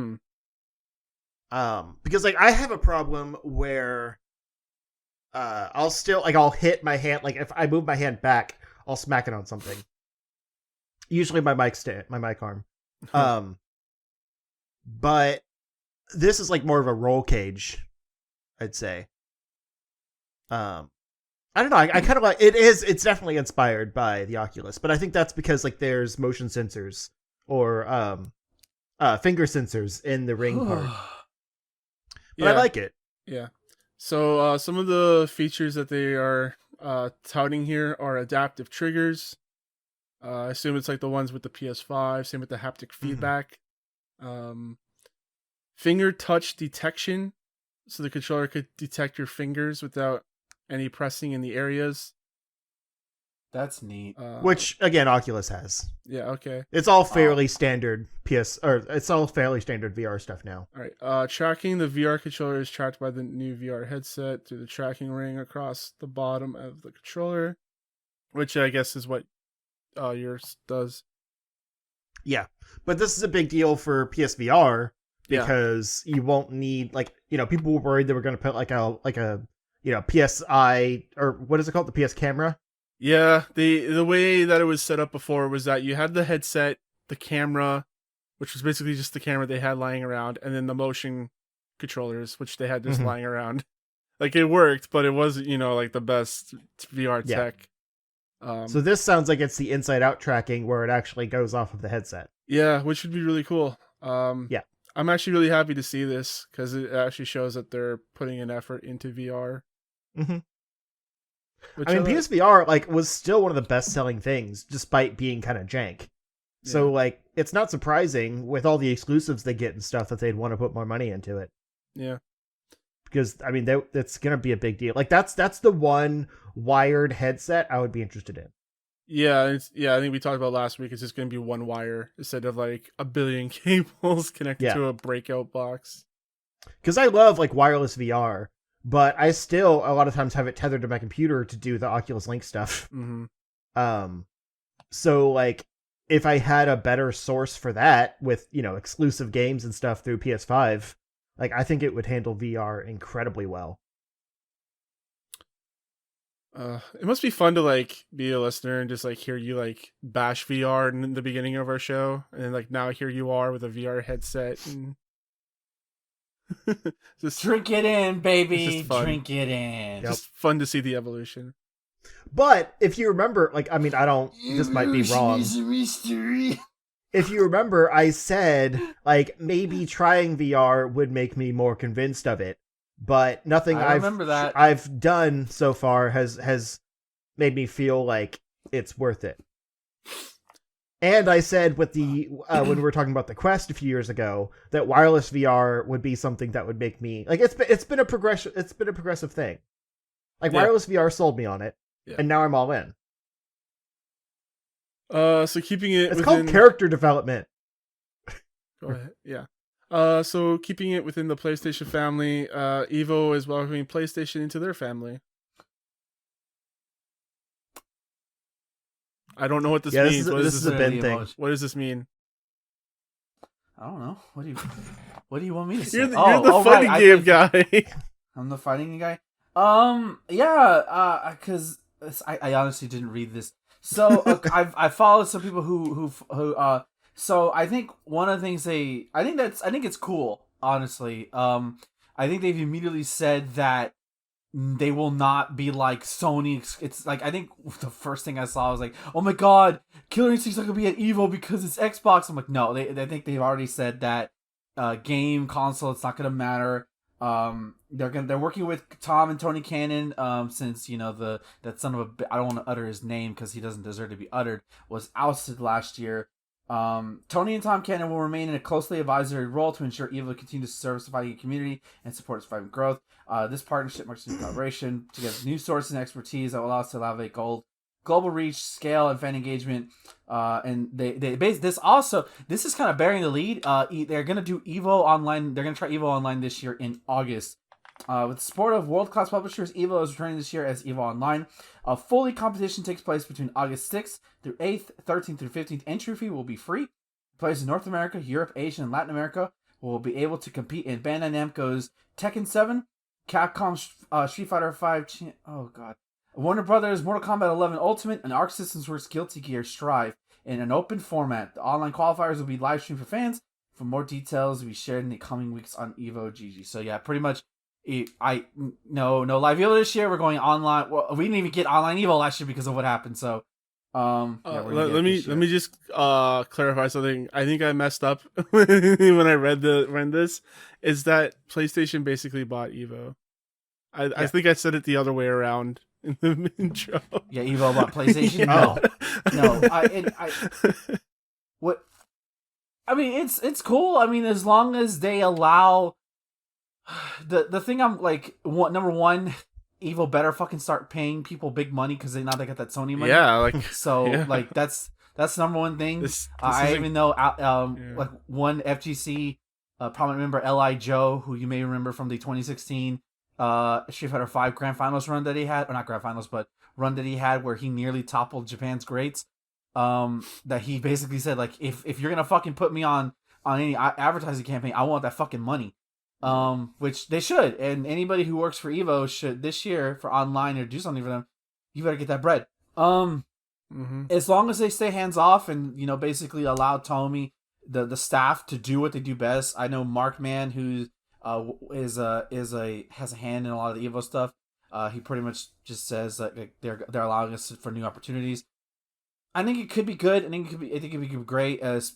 Because like I have a problem where I'll hit my hand, like if I move my hand back, I'll smack it on something. Usually my mic arm. But this is like more of a roll cage, I'd say. I don't know. I kind of like it. It's definitely inspired by the Oculus, but I think that's because like there's motion sensors or finger sensors in the ring part. But I like it. Yeah. So some of the features that they are touting here are adaptive triggers. I assume it's like the ones with the PS5. Same with the haptic feedback. Finger touch detection, so the controller could detect your fingers without any pressing in the areas. That's neat. Which again, Oculus has. Yeah. Okay. It's all fairly standard it's all fairly standard VR stuff now. All right. Tracking the VR controller is tracked by the new VR headset through the tracking ring across the bottom of the controller, which I guess is what yours does. Yeah, but this is a big deal for PSVR because you won't need people were worried they were going to put like a PSI or what is it called, the PS camera. Yeah, the way that it was set up before was that you had the headset, the camera, which was basically just the camera they had lying around, and then the motion controllers, which they had just lying around. Like it worked, but it wasn't like the best VR tech. So this sounds like it's the inside-out tracking where it actually goes off of the headset. Yeah, which would be really cool. Yeah. I'm actually really happy to see this because it actually shows that they're putting an effort into VR. Mm-hmm. I mean, PSVR was still one of the best-selling things, despite being kind of jank. Yeah. So it's not surprising with all the exclusives they get and stuff that they'd want to put more money into it. Yeah. Because I mean, that's gonna be a big deal. That's the one wired headset I would be interested in. Yeah, I think we talked about last week. It's just gonna be one wire instead of like a billion cables connected to a breakout box. Because I love wireless VR, but I still a lot of times have it tethered to my computer to do the Oculus Link stuff. Mm-hmm. So if I had a better source for that with exclusive games and stuff through PS5. I think it would handle VR incredibly well. It must be fun to be a listener and just hear you bash VR in the beginning of our show, and then now here you are with a VR headset and just drink it in, baby. Drink it in. Just fun to see the evolution. But if you remember, this might be wrong. If you remember, I said, maybe trying VR would make me more convinced of it. But nothing I've done so far has made me feel like it's worth it. And I said with the when we were talking about the Quest a few years ago, that wireless VR would be something that would make me it's been a progressive thing. Wireless VR sold me on it, and now I'm all in. So keeping it it's called character development. Go ahead. Yeah. So keeping it within the PlayStation family, EVO is welcoming PlayStation into their family. I don't know what this means. This is a Ben thing. What does this mean? I don't know. What do you want me to say? You're the fighting game guy. I'm the fighting guy. Yeah. Because I honestly didn't read this. So I followed some people who so I think one of the things I think it's cool, honestly. I think they've immediately said that they will not be like Sony. It's I think the first thing I saw was oh my god, Killer Instinct's not gonna be at EVO because it's Xbox. I'm no, I think they've already said that game console, it's not gonna matter. They're working with Tom and Tony Cannon, since that son of a I don't want to utter his name because he doesn't deserve to be uttered, was ousted last year. Tony and Tom Cannon will remain in a closely advisory role to ensure EVO continues to serve the fighting community and support its thriving growth. This partnership marks a new collaboration to get new sources and expertise that will allow us to elevate gold global reach, scale, and fan engagement. And they base this also. This is kind of bearing the lead. They're gonna do Evo Online. They're gonna try Evo Online this year in August. With the support of world-class publishers, Evo is returning this year as Evo Online. A fully competition takes place between August 6th through 8th, 13th through 15th. Entry fee will be free. Players in North America, Europe, Asia, and Latin America will be able to compete in Bandai Namco's Tekken 7, Capcom's Street Fighter 5, Warner Brothers Mortal Kombat 11 Ultimate, and Arc Systems Works Guilty Gear Strive in an open format. The online qualifiers will be live streamed for fans. For more details, will be shared in the coming weeks on Evo GG. So yeah, pretty much. No live Evo this year. We're going online. Well, we didn't even get online Evo last year because of what happened. So, let me just clarify something. I think I messed up when I read this. Is that PlayStation basically bought Evo? I think I said it the other way around in the intro. Yeah, Evo bought PlayStation. What? I mean, it's cool. I mean, as long as they allow. The thing I'm like, number one, Evo better fucking start paying people big money because now they got that Sony money. Yeah, like so, like that's number one thing. I even know like one FGC prominent member, Li Joe, who you may remember from the 2016 Street Fighter 5 Grand Finals run that he had, or not Grand Finals, but run that he had where he nearly toppled Japan's greats. That he basically said like, if you're gonna fucking put me on any advertising campaign, I want that fucking money. Which they should, and anybody who works for Evo should this year for online or do something for them. You better get that bread. As long as they stay hands off and basically allow Tomy the staff to do what they do best. I know Markman, who has a hand in a lot of the Evo stuff. He pretty much just says that they're allowing us for new opportunities. I think it could be good. I think it could be great. As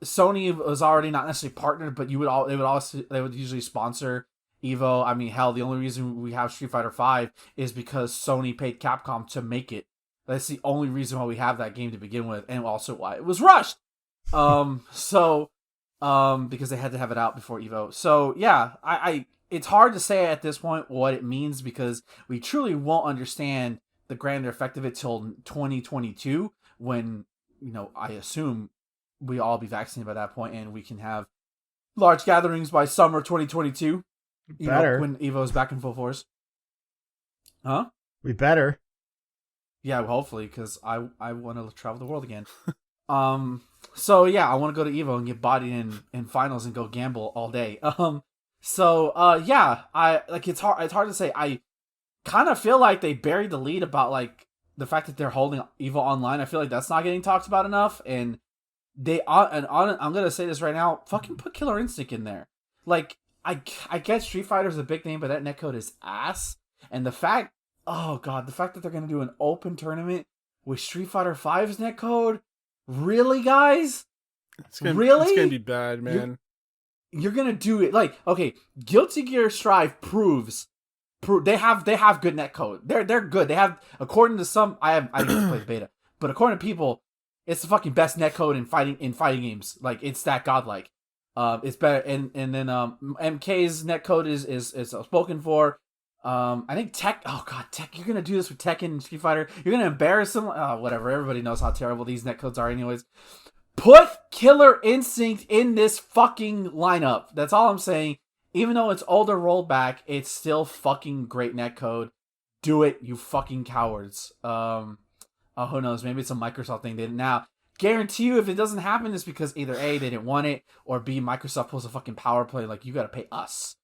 Sony was already not necessarily partnered, but they would usually sponsor Evo. I mean, hell, the only reason we have Street Fighter 5 is because Sony paid Capcom to make it. That's the only reason why we have that game to begin with, and also why it was rushed. Because they had to have it out before Evo. So yeah, I it's hard to say at this point what it means because we truly won't understand the grander effect of it till 2022 when I assume we all be vaccinated by that point, and we can have large gatherings by summer 2022. Better when Evo's back in full force. Huh? We better. Yeah, well, hopefully, because I want to travel the world again. So yeah, I want to go to Evo and get bodied in finals and go gamble all day. Yeah, it's hard to say. I kind of feel like they buried the lead about like the fact that they're holding Evo Online. I feel like that's not getting talked about enough, and I'm gonna say this right now. Fucking put Killer Instinct in there. Like I get Street Fighter's a big name, but that netcode is ass. And the fact that they're gonna do an open tournament with Street Fighter 5's netcode, really, guys? It's gonna be bad, man. You're gonna do it like okay. Guilty Gear Strive proves they have good netcode. They're good. They have, according to some, I didn't play the beta, but according to people, it's the fucking best netcode in fighting games. Like it's that godlike. It's better, and then MK's netcode is spoken for. I think Tech. Oh god, Tech! You're gonna do this with Tekken and Street Fighter. You're gonna embarrass them. Oh, whatever. Everybody knows how terrible these netcodes are, anyways. Put Killer Instinct in this fucking lineup. That's all I'm saying. Even though it's older, rolled back, it's still fucking great netcode. Do it, you fucking cowards. Who knows? Maybe it's a Microsoft thing. They now guarantee you if it doesn't happen, it's because either A, they didn't want it, or B, Microsoft pulls a fucking power play. Like you got to pay us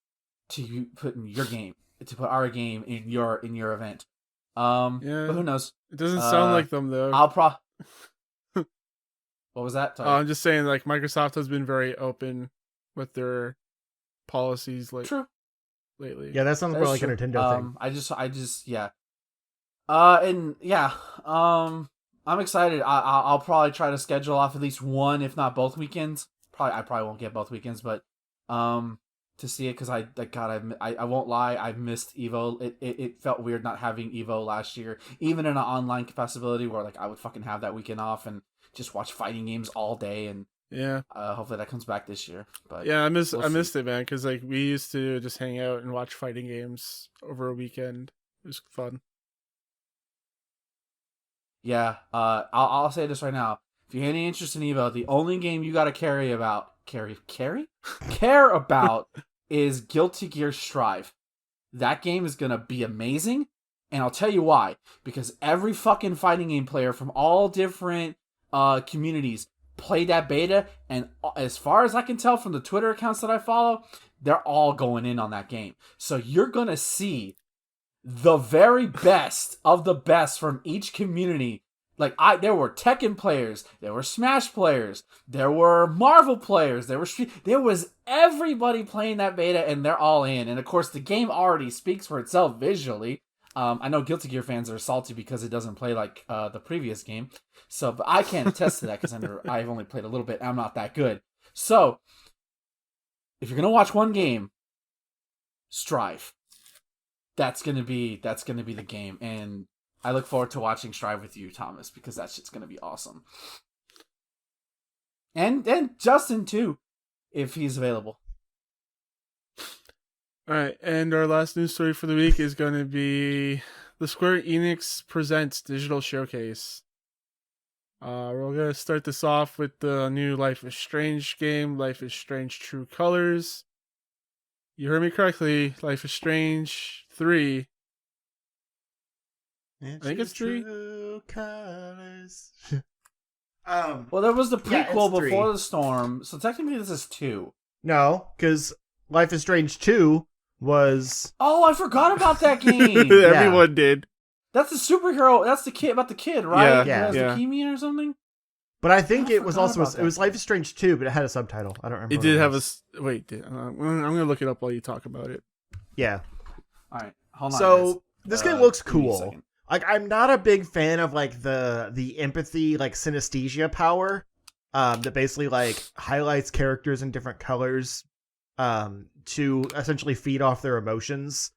to put in your game, to put our game in your event. Yeah, but who knows? It doesn't sound like them though. What was that? I'm just saying, like Microsoft has been very open with their policies, like lately. Yeah, that sounds more like a Nintendo thing. I just yeah. And yeah, I'm excited. I'll probably try to schedule off at least one, if not both weekends. I probably won't get both weekends, but to see it because I won't lie, I missed Evo. It felt weird not having Evo last year, even in an online capacity where like I would fucking have that weekend off and just watch fighting games all day. And yeah, hopefully that comes back this year. But yeah, I missed it, man, because like we used to just hang out and watch fighting games over a weekend. It was fun. Yeah. I'll say this right now. If you have any interest in Evo, the only game you got to care about is Guilty Gear Strive. That game is gonna be amazing, and I'll tell you why. Because every fucking fighting game player from all different communities played that beta, and as far as I can tell from the Twitter accounts that I follow, they're all going in on that game. So you're gonna see the very best of the best from each community. Like there were Tekken players, there were Smash players, there were Marvel players, there was everybody playing that beta, and they're all in. And of course, the game already speaks for itself visually. I know Guilty Gear fans are salty because it doesn't play like the previous game. So, but I can't attest to that because I've only played a little bit. I'm not that good. So, if you're gonna watch one game, Strive. That's gonna be the game, and I look forward to watching Strive with you, Thomas, because that shit's gonna be awesome. And Justin too, if he's available. All right, and our last news story for the week is going to be the Square Enix Presents digital showcase. We're going to start this off with the new Life is Strange game, Life is Strange True Colors. You heard me correctly, Life is Strange 3. I think it's 3. Well, there was the prequel it's 3. before the storm, so technically this is 2. No, because Life is Strange 2 was... Oh, I forgot about that game! Everyone did. That's the superhero, that's the kid, about the kid, right? Yeah. Who has leukemia or something? But I think it was also... It was Life is Strange 2, but it had a subtitle. I don't remember. It did have a... Wait, I'm going to look it up while you talk about it. Yeah. Alright, hold on. So, this game looks cool. Second. Like, I'm not a big fan of, like, the empathy, like, synesthesia power that basically, like, highlights characters in different colors to essentially feed off their emotions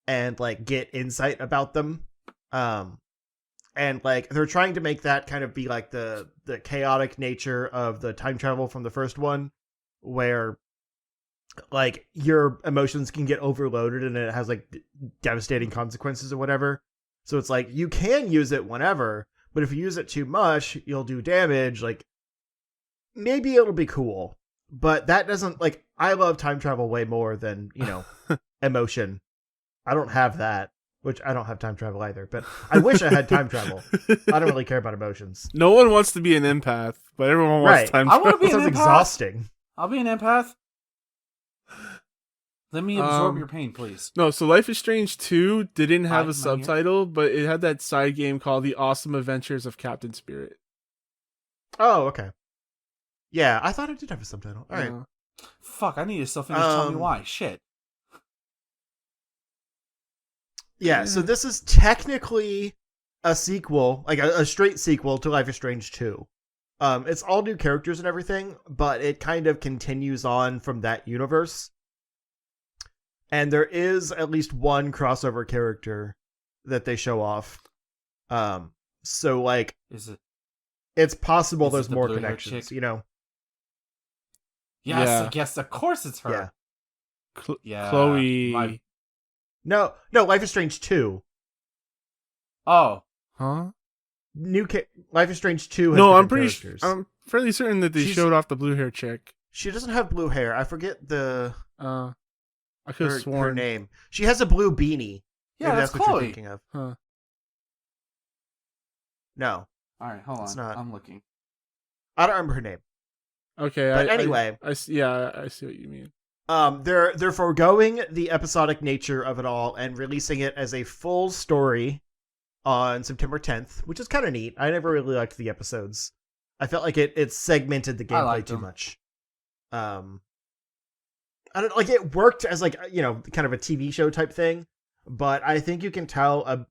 and, like, get insight about them. And, like, they're trying to make that kind of be, like, the chaotic nature of the time travel from the first one, where, like, your emotions can get overloaded and it has, like, devastating consequences or whatever. So it's like, you can use it whenever, but if you use it too much, you'll do damage. Like, maybe it'll be cool, but that doesn't, like, I love time travel way more than, you know, emotion. I don't have that, which I don't have time travel either, but I wish I had time travel. I don't really care about emotions. No one wants to be an empath, but everyone wants time travel. I want to be an empath. Exhausting. I'll be an empath. Let me absorb your pain, please. No, so Life is Strange 2 didn't have a subtitle, but it had that side game called The Awesome Adventures of Captain Spirit. Oh, okay. Yeah, I thought it did have a subtitle. All right. Fuck, I need to still finish telling me why. Shit. Yeah, so this is technically a sequel, like a straight sequel to Life is Strange 2. It's all new characters and everything, but it kind of continues on from that universe. And there is at least one crossover character that they show off. So, like, it's possible there's more connections, you know? Yes, I guess, of course it's her. Yeah. Chloe. No, Life is Strange 2. Oh. Huh? Life is Strange 2 has I'm fairly certain that they showed off the blue hair chick. She doesn't have blue hair. I forget I could have sworn her name. She has a blue beanie. Yeah, Maybe that's what Chloe. you're thinking of. Huh. No. All right, hold on. It's not. I'm looking. I don't remember her name. Okay, but anyway, I see what you mean. They're foregoing the episodic nature of it all and releasing it as a full story on September 10th, which is kind of neat. I never really liked the episodes. I felt like it segmented the gameplay too much. I don't like it worked as like, you know, kind of a TV show type thing, but I think you can tell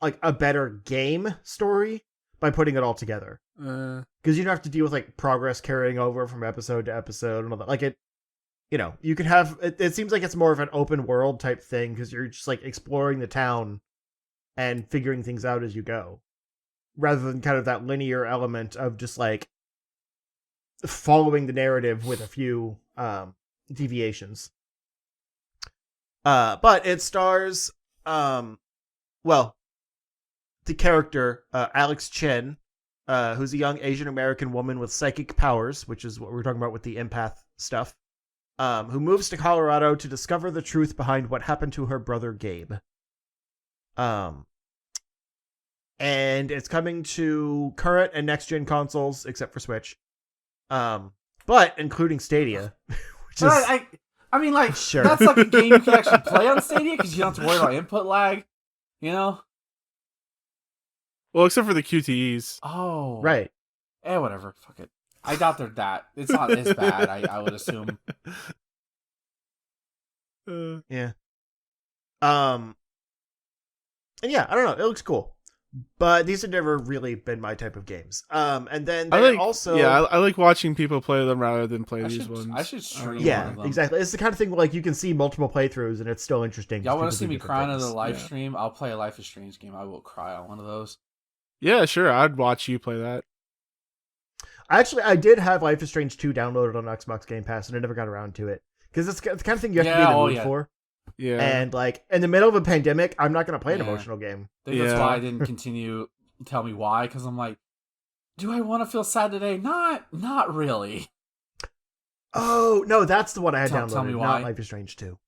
a better game story by putting it all together. Because you don't have to deal with like progress carrying over from episode to episode and all that. Like it, you know, you could have it seems like it's more of an open world type thing because you're just like exploring the town and figuring things out as you go, rather than kind of that linear element of just like following the narrative with a few deviations. But it stars well, the character, Alex Chen, who's a young Asian American woman with psychic powers, which is what we were talking about with the empath stuff, who moves to Colorado to discover the truth behind what happened to her brother Gabe. And it's coming to current and next gen consoles, except for Switch. But including Stadia, which is I mean, like, sure. that's like a game you can actually play on Stadia because you don't have to worry about input lag, you know? Well, except for the QTEs. Oh. Right. Whatever. Fuck it. I doubt they're that. It's not as bad, I would assume. Yeah. And yeah, I don't know. It looks cool. But these have never really been my type of games. And then they also... Yeah, I like watching people play them rather than play these ones. I should stream one Yeah, of them. exactly. It's the kind of thing where like you can see multiple playthroughs and it's still interesting. Y'all want to see me cry on things. the live stream? I'll play a Life is Strange game. I will cry on one of those. Yeah, sure. I'd watch you play that. Actually, I did have Life is Strange 2 downloaded on Xbox Game Pass, and I never got around to it. Because it's the kind of thing you have to be in the mood for. Yeah. And, like, in the middle of a pandemic, I'm not going to play an emotional game. I think that's why I didn't continue. Tell me why, because I'm like, do I want to feel sad today? Not really. Oh, no, that's the one I had downloaded, tell me why. not Life is Strange 2.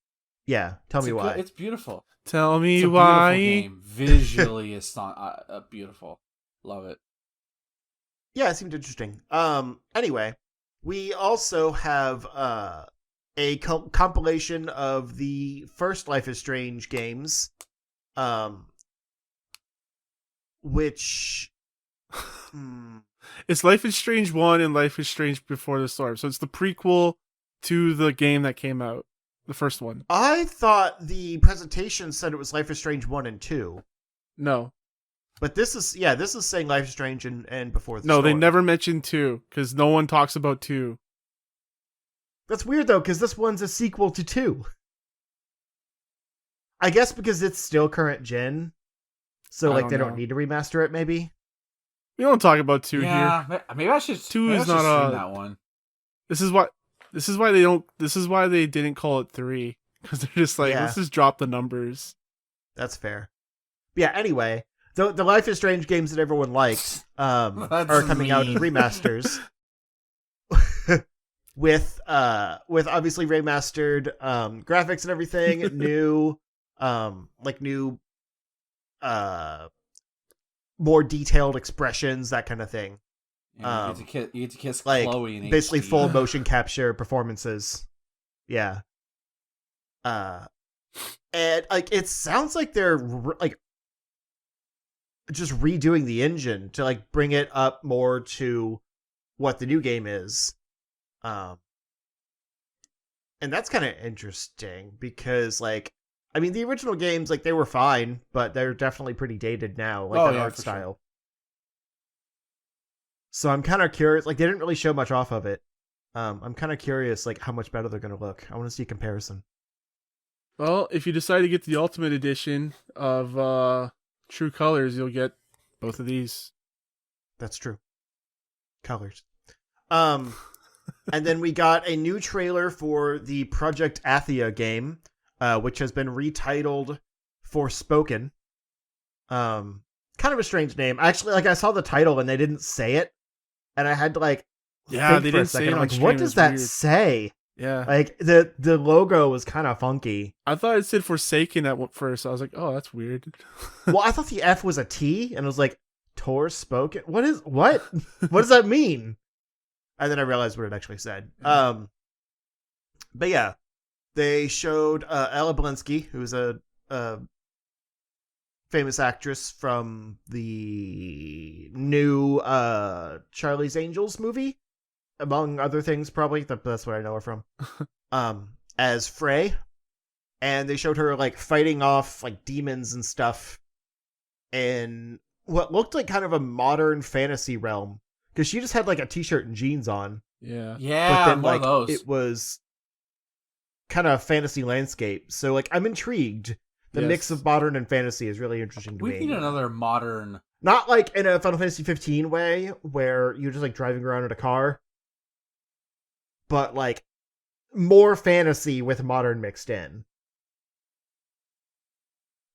Yeah, tell me why. It's beautiful. Tell me it's a why. Game. Visually, it's not beautiful. Love it. Yeah, it seemed interesting. Anyway, we also have a compilation of the first Life is Strange games, which it's Life is Strange 1 and Life is Strange Before the Storm. So it's the prequel to the game that came out, the first one. I thought the presentation said it was Life is Strange 1 and 2. No. But this is saying Life is Strange and Before the Storm. No, they never mentioned 2 because no one talks about 2. That's weird though, because this one's a sequel to 2. I guess because it's still current gen. So like they don't need to remaster it, maybe. We don't talk about 2 yeah, here. Maybe I should. 2 is not that one. This is why they don't. This is why they didn't call it 3 because they're just like, let's just drop the numbers. That's fair. But yeah. Anyway, the Life is Strange games that everyone liked are coming out as remasters. with obviously remastered graphics and everything, new more detailed expressions, that kind of thing. Yeah, you get to kiss like Chloe in basically HD. full motion capture performances. Yeah. And like it sounds like they're like just redoing the engine to like bring it up more to what the new game is. And that's kind of interesting because like I mean the original games like they were fine, but they're definitely pretty dated now, like that art style. Sure. So I'm kind of curious, like they didn't really show much off of it. I'm kind of curious like how much better they're going to look. I want to see a comparison. Well, if you decide to get the Ultimate Edition of True Colors, you'll get both of these. That's true. Colors. And then we got a new trailer for the Project Athia game, which has been retitled Forspoken. Kind of a strange name. Actually, like I saw the title and they didn't say it, and I had to like think they for a didn't say second. it I'm on like, stream. what does that say? Yeah, like the logo was kind of funky. I thought it said Forsaken at first. I was like, oh, that's weird. Well, I thought the F was a T, and it was like Torspoken. What? What does that mean? And then I realized what it actually said. But yeah, they showed Ella Balinski, who's a famous actress from the new Charlie's Angels movie, among other things, probably. That's what I know her from. As Frey. And they showed her like fighting off like demons and stuff in what looked like kind of a modern fantasy realm. Because she just had like a t-shirt and jeans on. Yeah. Yeah, but then like those. it was kind of a fantasy landscape. So like I'm intrigued. The mix of modern and fantasy is really interesting to me. We need another modern, not like in a Final Fantasy 15 way where you're just like driving around in a car, but like more fantasy with modern mixed in.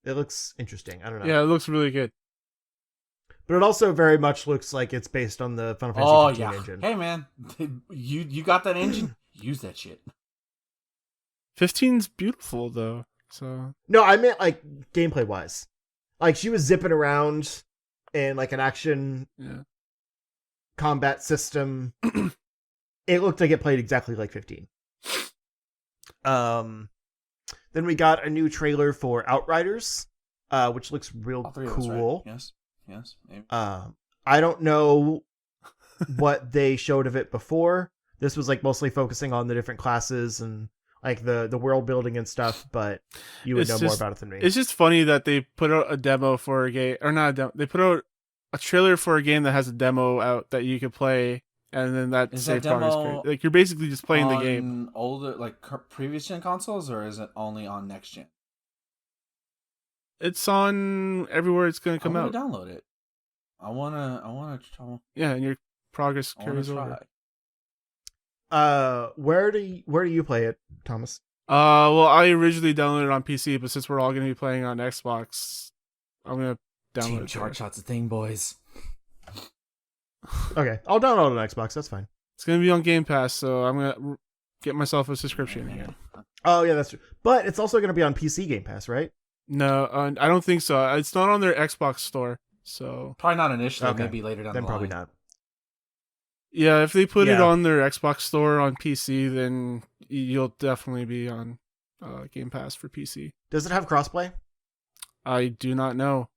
It looks interesting. I don't know. Yeah, it looks really good. But it also very much looks like it's based on the Final Fantasy Oh 15 yeah. engine. Hey man, you got that engine? Use that shit. 15's beautiful though. So No, I meant like gameplay wise. Like she was zipping around in like an action combat system. It looked like it played exactly like 15. Then we got a new trailer for Outriders, which looks real cool. Right? Yes. Maybe. I don't know what they showed of it before. This was like mostly focusing on the different classes and like the world building and stuff, but you would know more about it than me. It's just funny that they put out a demo for a game, or not a demo. They put out a trailer for a game that has a demo out that you could play, and then that saves progress. Like you're basically just playing the game. Older, like previous gen consoles, or is it only on next gen? It's on everywhere. It's going to come out. Download it. I wanna try. Yeah, and your progress carries over. Where do you play it, Thomas? Well, I originally downloaded it on PC, but since we're all going to be playing on Xbox, I'm going to download Team it. Charge Shot's a thing, boys. Okay, I'll download it on Xbox. That's fine. It's going to be on Game Pass, so I'm going to get myself a subscription again. Oh yeah, that's true. But it's also going to be on PC Game Pass, right? No, I don't think so. It's not on their Xbox store, so probably not initially. Okay. Maybe later down the line. Then probably not. Yeah, if they put it on their Xbox store on PC, then you'll definitely be on Game Pass for PC. Does it have crossplay? I do not know.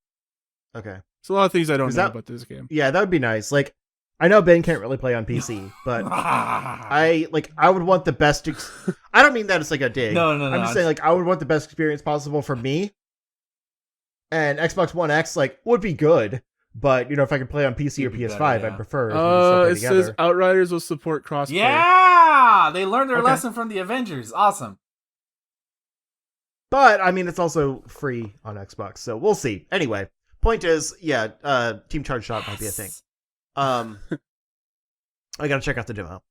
Okay. There's a lot of things I don't know about this game. Yeah, that would be nice. Like, I know Ben can't really play on PC, but I would want the best. I don't mean that it's like a dig. No. I'm just saying, like, I would want the best experience possible for me. And Xbox One X, like, would be good. But, you know, if I could play on PC or PS5, better, I'd prefer if we could still play together. Says Outriders will support crossplay. Yeah! They learned their lesson from the Avengers. Awesome. But, I mean, it's also free on Xbox, so we'll see. Anyway, point is, Team Charge Shot might be a thing. I gotta check out the demo.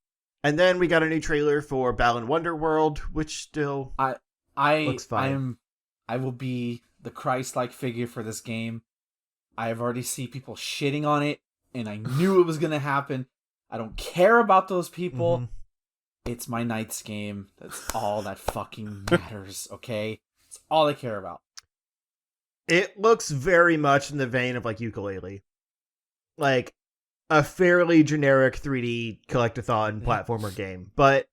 And then we got a new trailer for Balan Wonderworld, which still looks fine. I will be the Christ-like figure for this game. I have already seen people shitting on it, and I knew it was going to happen. I don't care about those people. Mm-hmm. It's my Knights game. That's all that fucking matters, okay? That's all I care about. It looks very much in the vein of, like, Yooka-Laylee. Like, a fairly generic 3D collectathon platformer game. But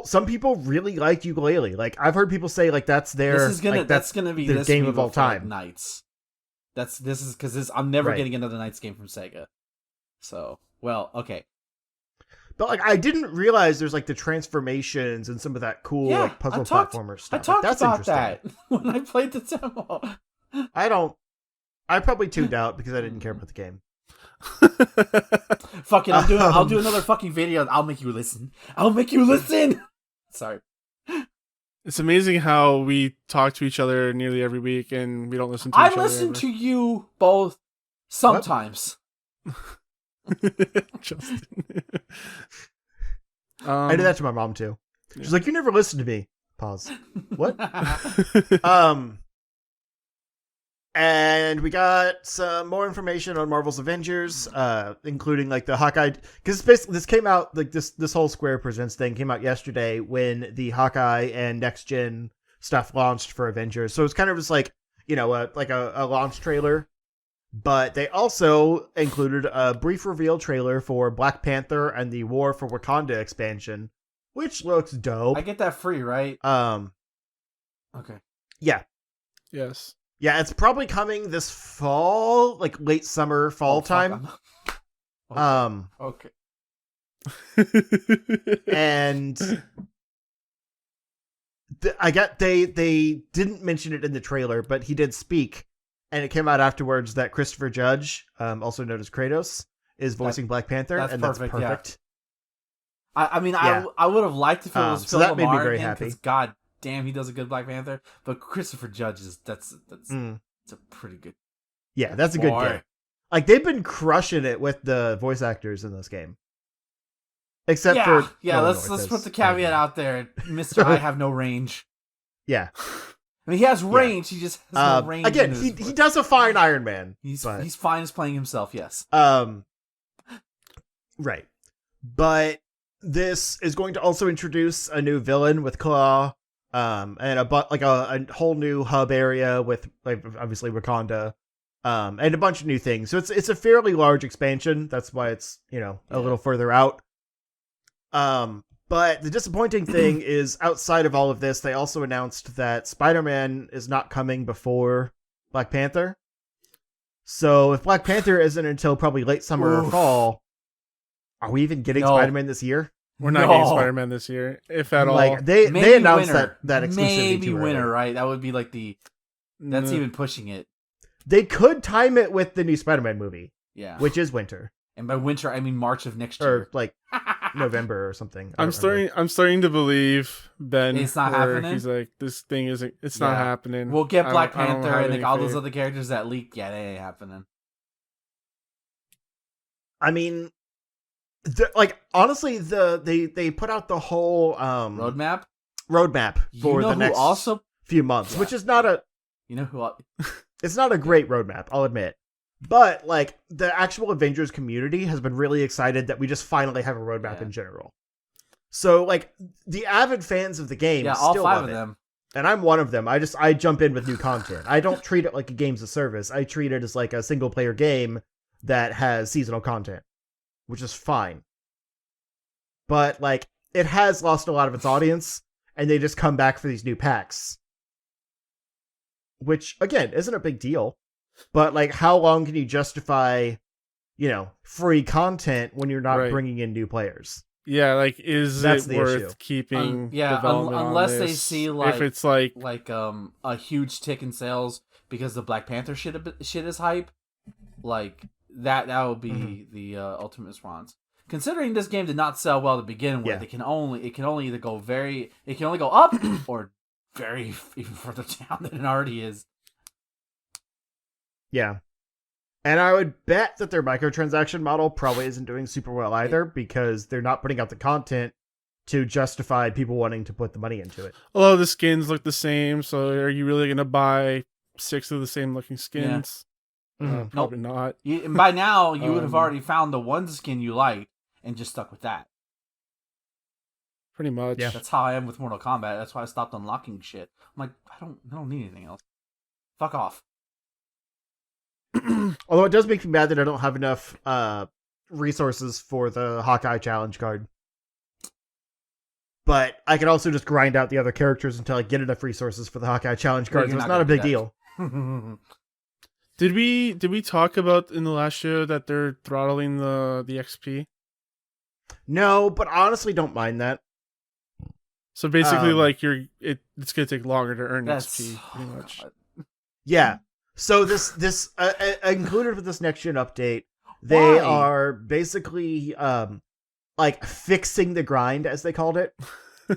some people really like Yooka-Laylee. Like, I've heard people say, like, that's their that's gonna be their game of all time. Knights. This is because I'm never getting another Knights game from Sega. So, well, okay. But like, I didn't realize there's like the transformations and some of that cool like puzzle platformer stuff. I talked that's about that when I played the demo. I probably tuned out because I didn't care about the game. Fuck it, I'll do another fucking video. I'll make you listen. Sorry. It's amazing how we talk to each other nearly every week and we don't listen to each other. I listen to you both sometimes. Justin. I did that to my mom too. She's like, "You never listen to me." Pause. What? And we got some more information on Marvel's Avengers, including like the Hawkeye, because this came out like this whole Square Presents thing came out yesterday when the Hawkeye and next gen stuff launched for Avengers. So it's kind of just like, you know, a launch trailer, but they also included a brief reveal trailer for Black Panther and the War for Wakanda expansion, which looks dope. I get that free, right? Okay. Yeah. Yes. Yeah, it's probably coming this fall, like late summer, fall time. Okay. And they didn't mention it in the trailer, but he did speak, and it came out afterwards that Christopher Judge, also known as Kratos, is voicing Black Panther, and that's perfect. Yeah. I would have liked if it was Phil that made me Lamar very again, happy. 'cause God damn, he does a good Black Panther. But Christopher Judge that's a pretty good. Yeah, that's a good game. Like, they've been crushing it with the voice actors in this game. Except for let's put the caveat out there, Mr. I have no range. Yeah. I mean, he has range. He just has no range. Again, he does a fine Iron Man. He's fine as playing himself. Yes. Right. But this is going to also introduce a new villain with Claw, and a whole new hub area with like obviously Wakanda, and a bunch of new things. So it's a fairly large expansion. That's why it's a little further out. But the disappointing thing is, outside of all of this, they also announced that Spider-Man is not coming before Black Panther. So if Black Panther isn't until probably late summer or fall, are we even getting Spider-Man this year? We're not getting Spider-Man this year, if at all. Like they announced that exclusivity maybe winter, early. right? That would be like that's even pushing it. They could time it with the new Spider-Man movie, which is winter. And by winter, I mean March of next year, or like November or something. I'm starting to believe Ben. It's not happening. He's like, this thing isn't. It's not happening. We'll get Black Panther and like all those other characters that leaked. Yeah, they ain't happening. I mean, honestly, they put out the whole roadmap for the next few months, which is not a. It's not a great roadmap, I'll admit. But, like, the actual Avengers community has been really excited that we just finally have a roadmap in general. So, like, the avid fans of the game all still 5 love of it. them. And I'm one of them. I jump in with new content. I don't treat it like a games of service. I treat it as, like, a single-player game that has seasonal content, which is fine. But, like, it has lost a lot of its audience, and they just come back for these new packs. Which, again, isn't a big deal. But, like, how long can you justify, free content when you're not bringing in new players? Yeah, like, that's it worth issue. Keeping development unless on they this? see, like, if it's like a huge tick in sales because the Black Panther shit is hype, like, that would be the ultimate response. Considering this game did not sell well to begin with, it can only either go up or very even further down than it already is. Yeah. And I would bet that their microtransaction model probably isn't doing super well either, because they're not putting out the content to justify people wanting to put the money into it. A lot of the skins look the same, so are you really going to buy 6 of the same looking skins? Yeah. Probably not. And by now, you would have already found the one skin you liked and just stuck with that. Pretty much. Yeah. That's how I am with Mortal Kombat. That's why I stopped unlocking shit. I'm like, I don't need anything else. Fuck off. Although it does make me mad that I don't have enough resources for the Hawkeye challenge card. But I can also just grind out the other characters until I get enough resources for the Hawkeye challenge card, so it's not a big deal. Did we talk about in the last show that they're throttling the XP? No, but honestly don't mind that. So basically, like, it's gonna take longer to earn XP, pretty much. Yeah. So this included with this next gen update, they are basically like fixing the grind, as they called it,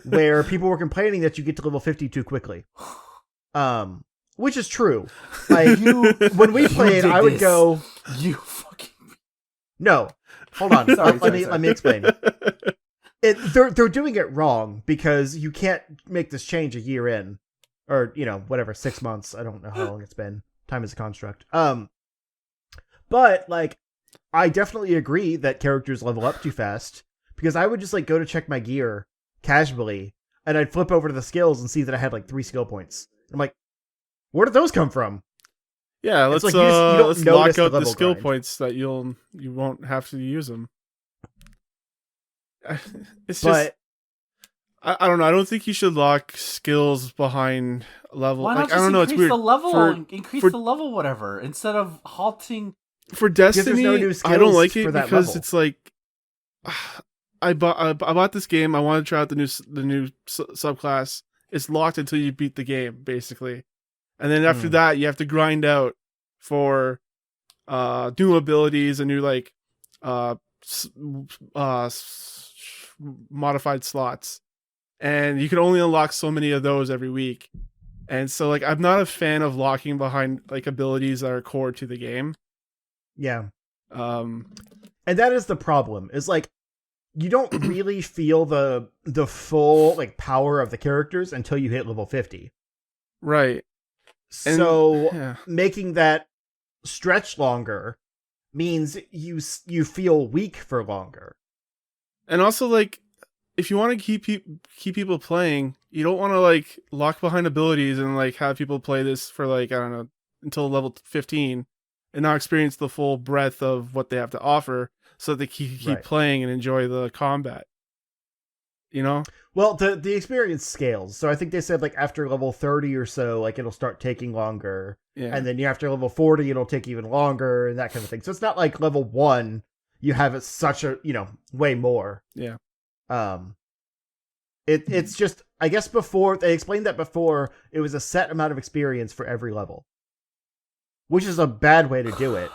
where people were complaining that you get to level 50 too quickly. Which is true. Like when we played, I would go. You fucking. No, hold on. Let me explain. They're doing it wrong because you can't make this change a year in, or whatever, 6 months. I don't know how long it's been. Time is a construct. But like, I definitely agree that characters level up too fast, because I would just like go to check my gear casually, and I'd flip over to the skills and see that I had like 3 skill points. I'm like, where did those come from? Yeah, let's like let's lock out the skill grind. points that you won't have to use them. It's just, I don't know. I don't think you should lock skills behind level. Why not I don't know. It's weird. Increase the level, whatever, instead of halting. For Destiny, no new skills I don't like it because level. It's like I bought this game. I want to try out the new subclass. It's locked until you beat the game, basically, and then after that, you have to grind out for new abilities and new like modified slots, and you can only unlock so many of those every week. And so like I'm not a fan of locking behind like abilities that are core to the game. Yeah. And that is the problem, is like you don't really feel the full like power of the characters until you hit level 50. Right. And, So yeah. making that stretch longer means you feel weak for longer. And also, like, if you want to keep people playing, you don't want to like lock behind abilities and like have people play this for like, I don't know, until level 15 and not experience the full breadth of what they have to offer, so that they keep Right. playing and enjoy the combat. You know? Well, the experience scales. So I think they said like after level 30 or so, like it'll start taking longer. Yeah. And then after level 40, it'll take even longer and that kind of thing. So it's not like level 1, you have it such a, way more. Yeah. It's just, I guess before, they explained that before, it was a set amount of experience for every level. Which is a bad way to do it.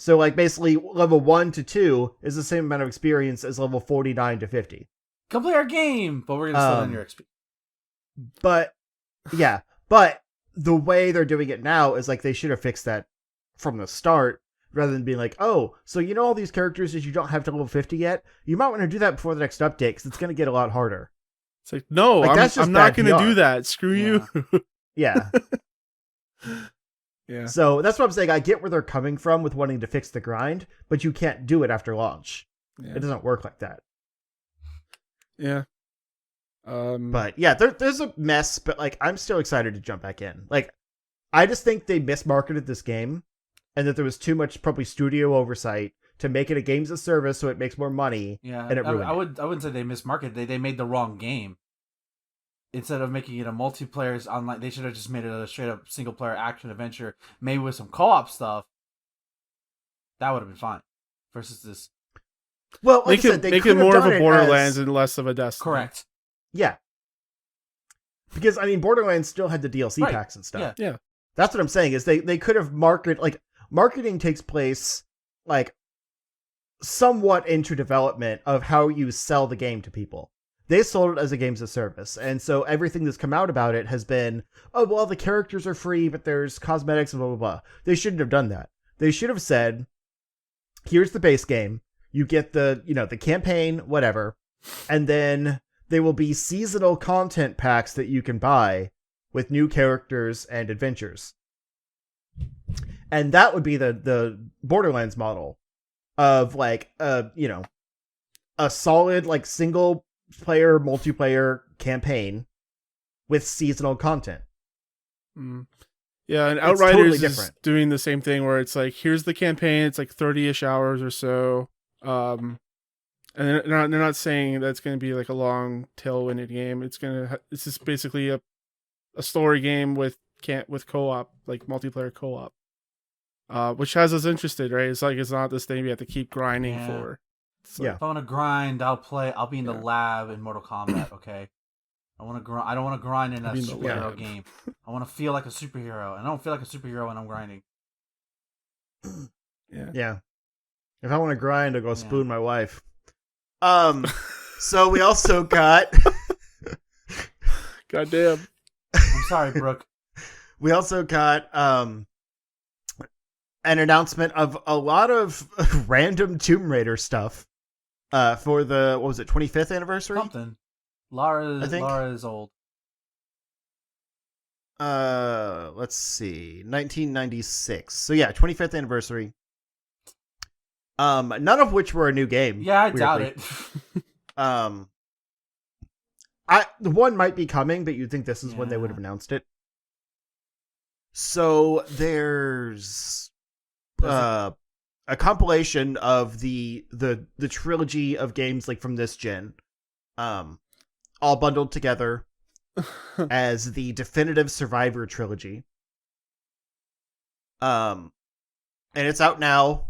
So like basically level 1 to 2 is the same amount of experience as level 49 to 50. Come play our game, but we're gonna slow down your experience. But yeah, but the way they're doing it now is like they should have fixed that from the start, rather than being like, oh, so all these characters that you don't have to level 50 yet, you might want to do that before the next update because it's going to get a lot harder. It's like, no, Like, that's just I'm not bad going to PR. do that. Screw you. Yeah. Yeah. So that's what I'm saying. I get where they're coming from with wanting to fix the grind, but you can't do it after launch. Yeah. It doesn't work like that. Yeah. But yeah, there's a mess, but like I'm still excited to jump back in. Like, I just think they mismarketed this game, and that there was too much probably studio oversight to make it a games of service so it makes more money. Yeah, and it ruined I wouldn't say they mismarketed. They made the wrong game. Instead of making it a multiplayer online, they should have just made it a straight up single player action adventure, maybe with some co-op stuff. That would have been fine. Versus this. Well, like make it more of a Borderlands and less of a Destiny. Correct. Yeah. Because, I mean, Borderlands still had the DLC Right. packs and stuff. Yeah. That's what I'm saying, is they could have marketing takes place, like, somewhat into development of how you sell the game to people. They sold it as a games of service, and so everything that's come out about it has been, oh, well, the characters are free, but there's cosmetics and blah, blah, blah. They shouldn't have done that. They should have said, here's the base game, you get the campaign, whatever, and then there will be seasonal content packs that you can buy with new characters and adventures. And that would be the Borderlands model of like a solid like single player multiplayer campaign with seasonal content. Yeah, and It's Outriders totally is different. doing the same thing where it's like, here's the campaign, it's like 30-ish hours or so. And they're not saying that's going to be like a long tailwinded game. It's it's just basically a story game with co-op, like multiplayer co-op. Which has us interested, right? It's like, it's not this thing we have to keep grinding for. Yeah. If I want to grind, I'll be in the lab in Mortal Kombat. Okay. I don't want to grind in a Be in the superhero lab. game. I want to feel like a superhero, and I don't feel like a superhero when I'm grinding. Yeah. If I want to grind, I'll go spoon my wife. So we also got Goddamn. I'm sorry, Brooke. we also got an announcement of a lot of random Tomb Raider stuff for the 25th anniversary? Something. Lara is old. Let's see, 1996. So yeah, 25th anniversary. None of which were a new game. Yeah, I doubt weirdly. it. The one might be coming, but you'd think this is when they would have announced it. So there's a compilation of the trilogy of games like from this gen, all bundled together as the definitive Survivor trilogy. And it's out now.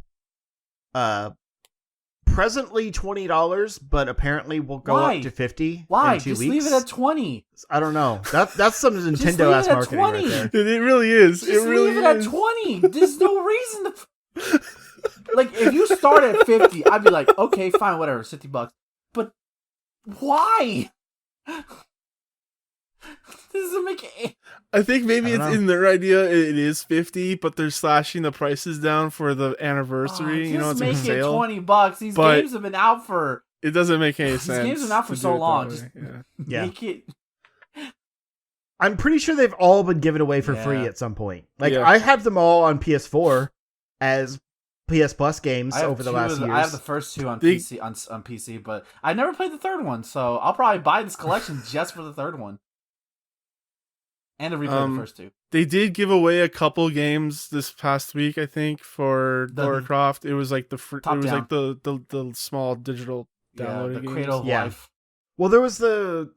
Presently $20, but apparently will go Why? up to $50. Why? In 2 Just weeks. leave it at 20. I don't know. That's some Just Nintendo leave ass it at marketing 20. right there. It really is. Just it really leave it is. at 20. There's no reason to. Like, if you start at 50, I'd be like, okay, fine, whatever, $50. But why? This doesn't make. I think maybe I don't it's know. in their idea it is 50, but they're slashing the prices down for the anniversary. Just It's make a it sale. $20. These But- games have been out for. It doesn't make any These sense. games have been out for to so do it that long. way. Just Yeah. Yeah. make it. I'm pretty sure they've all been given away for free at some point. Like, I have them all on PS4 as PS Plus games over the last years. I have the first 2 on PC, on PC, but I never played the third one, so I'll probably buy this collection just for the third one. And to replay the first 2. They did give away a couple games this past week, I think, for Lara Croft. It was like the small digital downloading the games. Cradle of Life. Well, there was the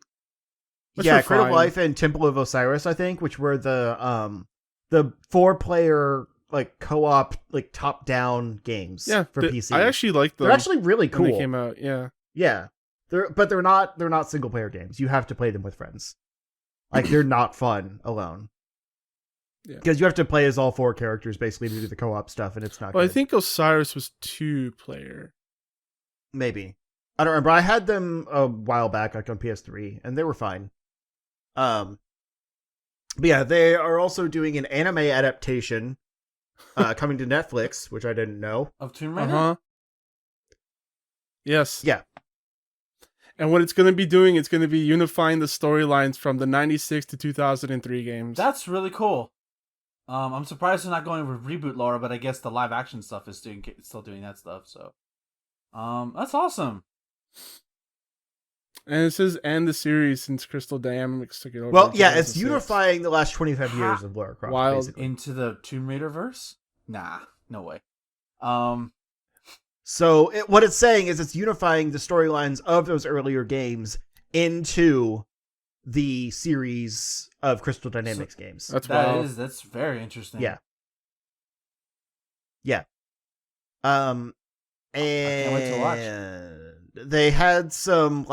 Cradle of fine. Life and Temple of Osiris, I think, which were the 4-player like co-op like top-down games for PC. I actually like them. They're actually really cool. When they came out, yeah. Yeah. They're not single-player games. You have to play them with friends. Like, they're not fun alone. Yeah. Because you have to play as all 4 characters basically to do the co-op stuff, and it's not good. I think Osiris was 2-player. Maybe. I don't remember. I had them a while back, like on PS3, and they were fine. But yeah, they are also doing an anime adaptation coming to Netflix, which I didn't know. Of Tomb Raider? Yes. Yeah. And what it's going to be doing, it's going to be unifying the storylines from the 96 to 2003 games. That's really cool. I'm surprised they're not going with reboot lore, but I guess the live action stuff is still doing that stuff. So, that's awesome. And it says end the series since Crystal Dynamics took it over. Well, yeah, it's unifying the last 25 years of Lara Croft. Basically. Into the Tomb Raider verse? Nah, no way. So what it's saying is it's unifying the storylines of those earlier games into the series of Crystal Dynamics games. That's very interesting. Yeah. And I can't wait to watch. They had some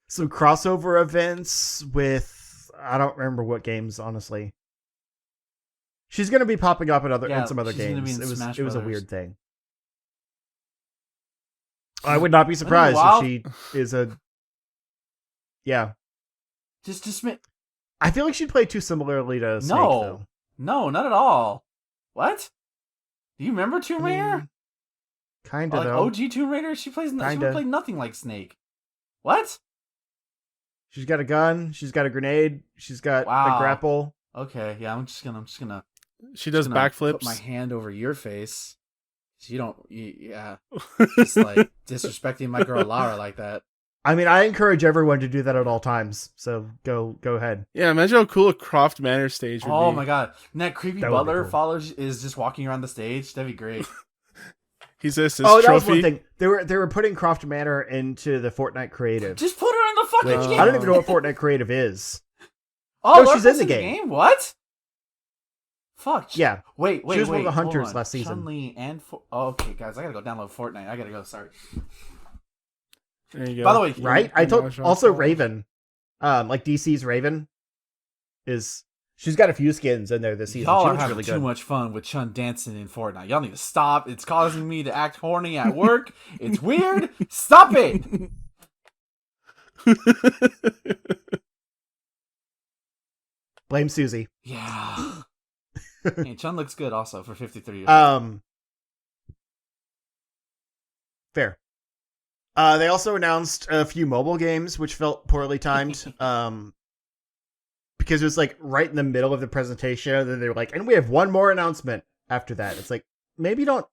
some crossover events with, I don't remember what games, honestly. She's going to be popping up in some other games. It was a weird thing. I would not be surprised if she is a... Yeah. Just I feel like she'd play too similarly to Snake, though. No, not at all. What? Do you remember Tomb Raider? Kinda, like though. OG Tomb Raider? She would play nothing like Snake. What? She's got a gun. She's got a grenade. She's got a grapple. Okay, yeah, I'm just gonna. She does backflips. Put my hand over your face. You don't. Yeah. Just like disrespecting my girl Lara like that. I mean, I encourage everyone to do that at all times. So go ahead. Yeah, imagine how cool a Croft Manor stage would be. Oh my god, and that creepy butler is just walking around the stage. That'd be great. He's this trophy. That was one thing. They were putting Croft Manor into the Fortnite Creative. Just put her in the fucking game. I don't even know what Fortnite Creative is. Oh, no, she's in the game. What? Fuck. Yeah. Wait. She was one of the hunters last season. Chun-Li and okay, guys, I gotta go download Fortnite. I gotta go. Sorry. There you go. By the way, right? I told also Raven, like DC's Raven, she's got a few skins in there this season. Y'all she are having really too much fun with Chun dancing in Fortnite. Y'all need to stop. It's causing me to act horny at work. It's weird. Stop it. Blame Susie. Yeah. Hey, Chun looks good also for 53 years old. Fair. They also announced a few mobile games, which felt poorly timed. Because it was like right in the middle of the presentation, and then they were like, and we have one more announcement after that. It's like, maybe don't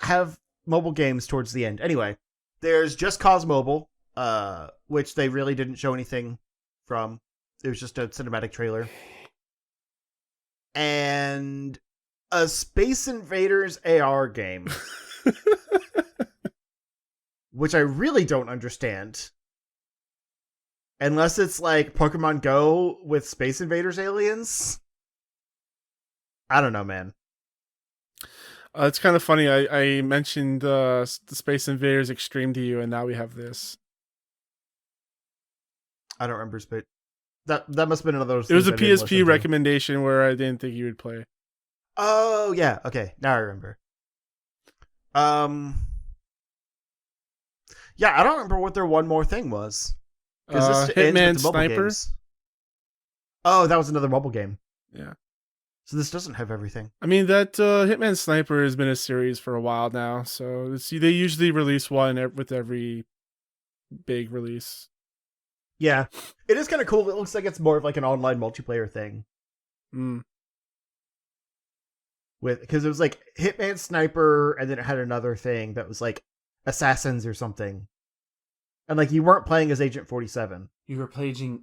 have mobile games towards the end. Anyway, there's Just Cause Mobile, which they really didn't show anything from. It was just a cinematic trailer. And a Space Invaders AR game. Which I really don't understand. Unless it's like Pokemon Go with Space Invaders aliens. I don't know, man. It's kind of funny. I mentioned the Space Invaders Extreme to you, and now we have this. I don't remember, but that must have been another. It was a PSP recommendation where I didn't think you would play. Oh yeah, okay, now I remember. Yeah, I don't remember what their one more thing was. Hitman Sniper. Games. Oh, that was another mobile game. Yeah. So this doesn't have everything. I mean, that Hitman Sniper has been a series for a while now, so they usually release one with every big release. Yeah, it is kind of cool. It looks like it's more of like an online multiplayer thing. Because it was like Hitman Sniper, and then it had another thing that was like Assassins or something. And like you weren't playing as Agent 47. You were playing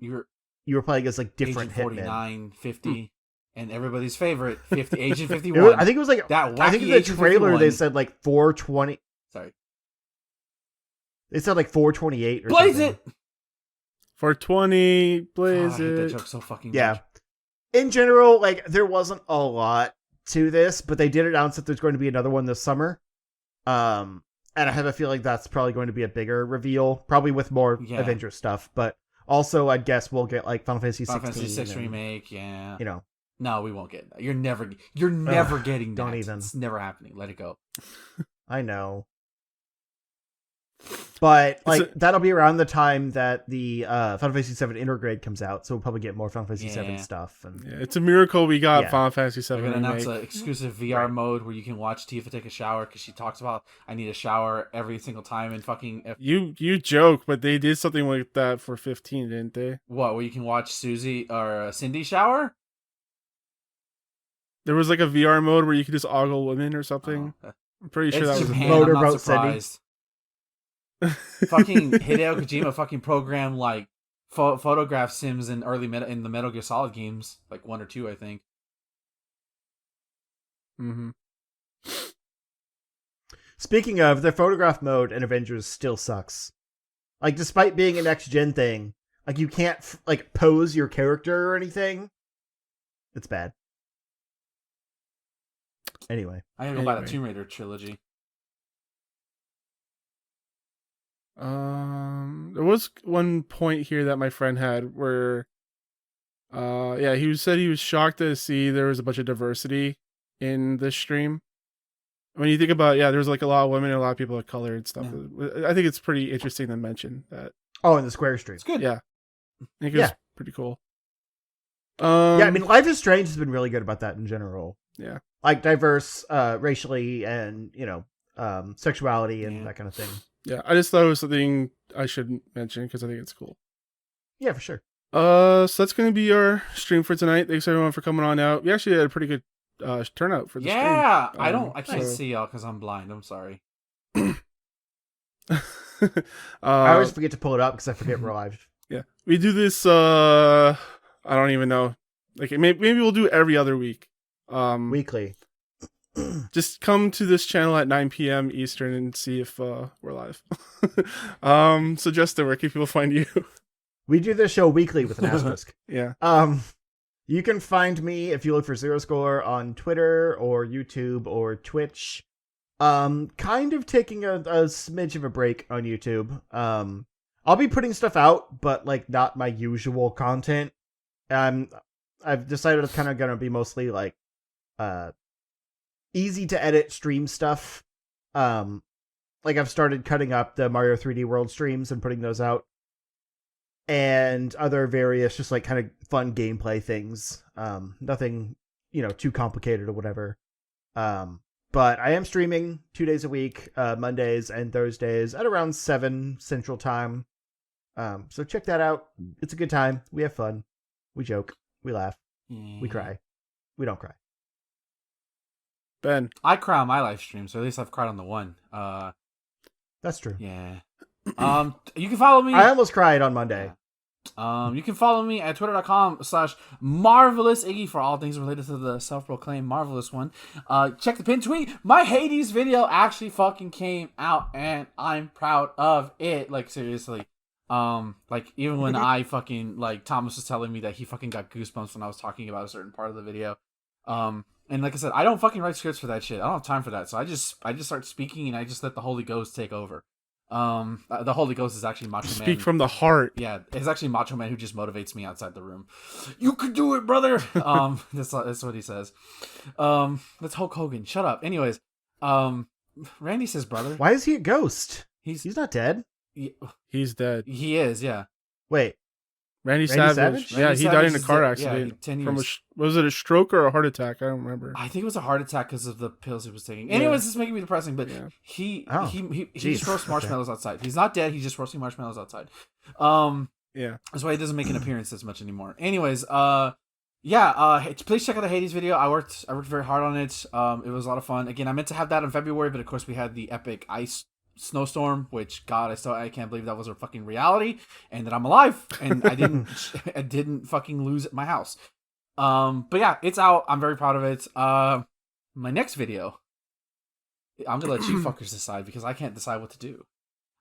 as like different Agent 49, 50, and everybody's favorite 50 Agent 51. I think it was like that wacky I think in the Agent trailer 51. they said like 420. Sorry. They said like 428 or Blaze something. it. 420, blaze I hate it. that joke so fucking Yeah. much. In general, like there wasn't a lot to this, but they did announce that there's going to be another one this summer. And I have a feeling that's probably going to be a bigger reveal, probably with more Avengers stuff. But also, I guess we'll get like Final Fantasy 16. Final Fantasy 6 remake, yeah. You know, no, we won't get that. You're never getting that. Don't even. It's never happening. Let it go. I know. But like that'll be around the time that the Final Fantasy 7 Intergrade comes out, so we'll probably get more Final Fantasy 7 stuff. And it's a miracle we got Final Fantasy 7. They're gonna announce an exclusive VR mode where you can watch Tifa take a shower because she talks about I need a shower every single time and fucking. You joke, but they did something like that for 15, didn't they? What? Where you can watch Susie or Cindy shower? There was like a VR mode where you could just ogle women or something. I'm pretty sure that was Japan, a thing. I'm not surprised. Fucking Hideo Kojima fucking programmed like photograph sims in in the Metal Gear Solid games, like 1 or 2, I think. Speaking of, the photograph mode in Avengers still sucks. Like, despite being a next gen thing, like you can't like pose your character or anything. It's bad. Anyway, I gotta go buy the Tomb Raider trilogy. There was one point here that my friend had where, he said he was shocked to see there was a bunch of diversity in this stream. When you think about, there's like a lot of women and a lot of people of color and stuff. Yeah. I think it's pretty interesting to mention that. Oh, in the Square stream. It's good. Yeah. I think it's pretty cool. I mean, Life is Strange has been really good about that in general. Yeah. Like diverse racially and, sexuality and that kind of thing. Yeah, I just thought it was something I should mention because I think it's cool. Yeah, for sure. So that's going to be our stream for tonight. Thanks everyone for coming on out. We actually had a pretty good turnout for the stream. Yeah, I can't see y'all because I'm blind. I'm sorry. I always forget to pull it up because I forget we're live. Yeah, we do this. I don't even know. Like maybe we'll do it every other week. Weekly. Just come to this channel at 9 p.m. Eastern and see if we're live. So Justin, where can people find you? We do this show weekly with an asterisk. Yeah. You can find me if you look for Zero Score on Twitter or YouTube or Twitch. Kind of taking a smidge of a break on YouTube. I'll be putting stuff out, but like not my usual content. I've decided it's kind of gonna be mostly like easy to edit stream stuff. Like I've started cutting up the Mario 3D World streams and putting those out. And other various just like kind of fun gameplay things. Nothing, too complicated or whatever. But I am streaming 2 days a week, Mondays and Thursdays at around 7 Central Time. So check that out. It's a good time. We have fun. We joke. We laugh. We cry. We don't cry. Ben. I cry on my live stream, so at least I've cried on the one. That's true. Yeah. You can follow me. I almost cried on Monday. You can follow me at twitter.com/marvelousiggy for all things related to the self-proclaimed marvelous one. Check the pin tweet. My Hades video actually fucking came out, and I'm proud of it. Like, seriously. Like, even when I fucking, like, Thomas was telling me that he fucking got goosebumps when I was talking about a certain part of the video. And like I said, I don't fucking write scripts for that shit. I don't have time for that. So I just start speaking and I just let the Holy Ghost take over. The Holy Ghost is actually Macho Man. Speak from the heart. Yeah, it's actually Macho Man who just motivates me outside the room. You can do it, brother. That's what he says. That's Hulk Hogan. Shut up. Anyways, Randy says, brother. Why is he a ghost? He's not dead. He's dead. He is. Yeah. Wait. Randy Savage? Yeah, he died in a car accident. Yeah, 10 from years. Was it a stroke or a heart attack? I don't remember. I think it was a heart attack because of the pills he was taking. Anyways, this is making me depressing, but he just roasts marshmallows outside. He's not dead. He's just roasting marshmallows outside. Yeah. That's why he doesn't make an appearance as much anymore. Anyways, please check out the Hades video. I worked very hard on it. It was a lot of fun. Again, I meant to have that in February, but of course we had the epic ice snowstorm, which God, I can't believe that was a fucking reality, and that I'm alive, and I didn't fucking lose my house. But yeah, it's out. I'm very proud of it. My next video, I'm gonna let you fuckers decide because I can't decide what to do.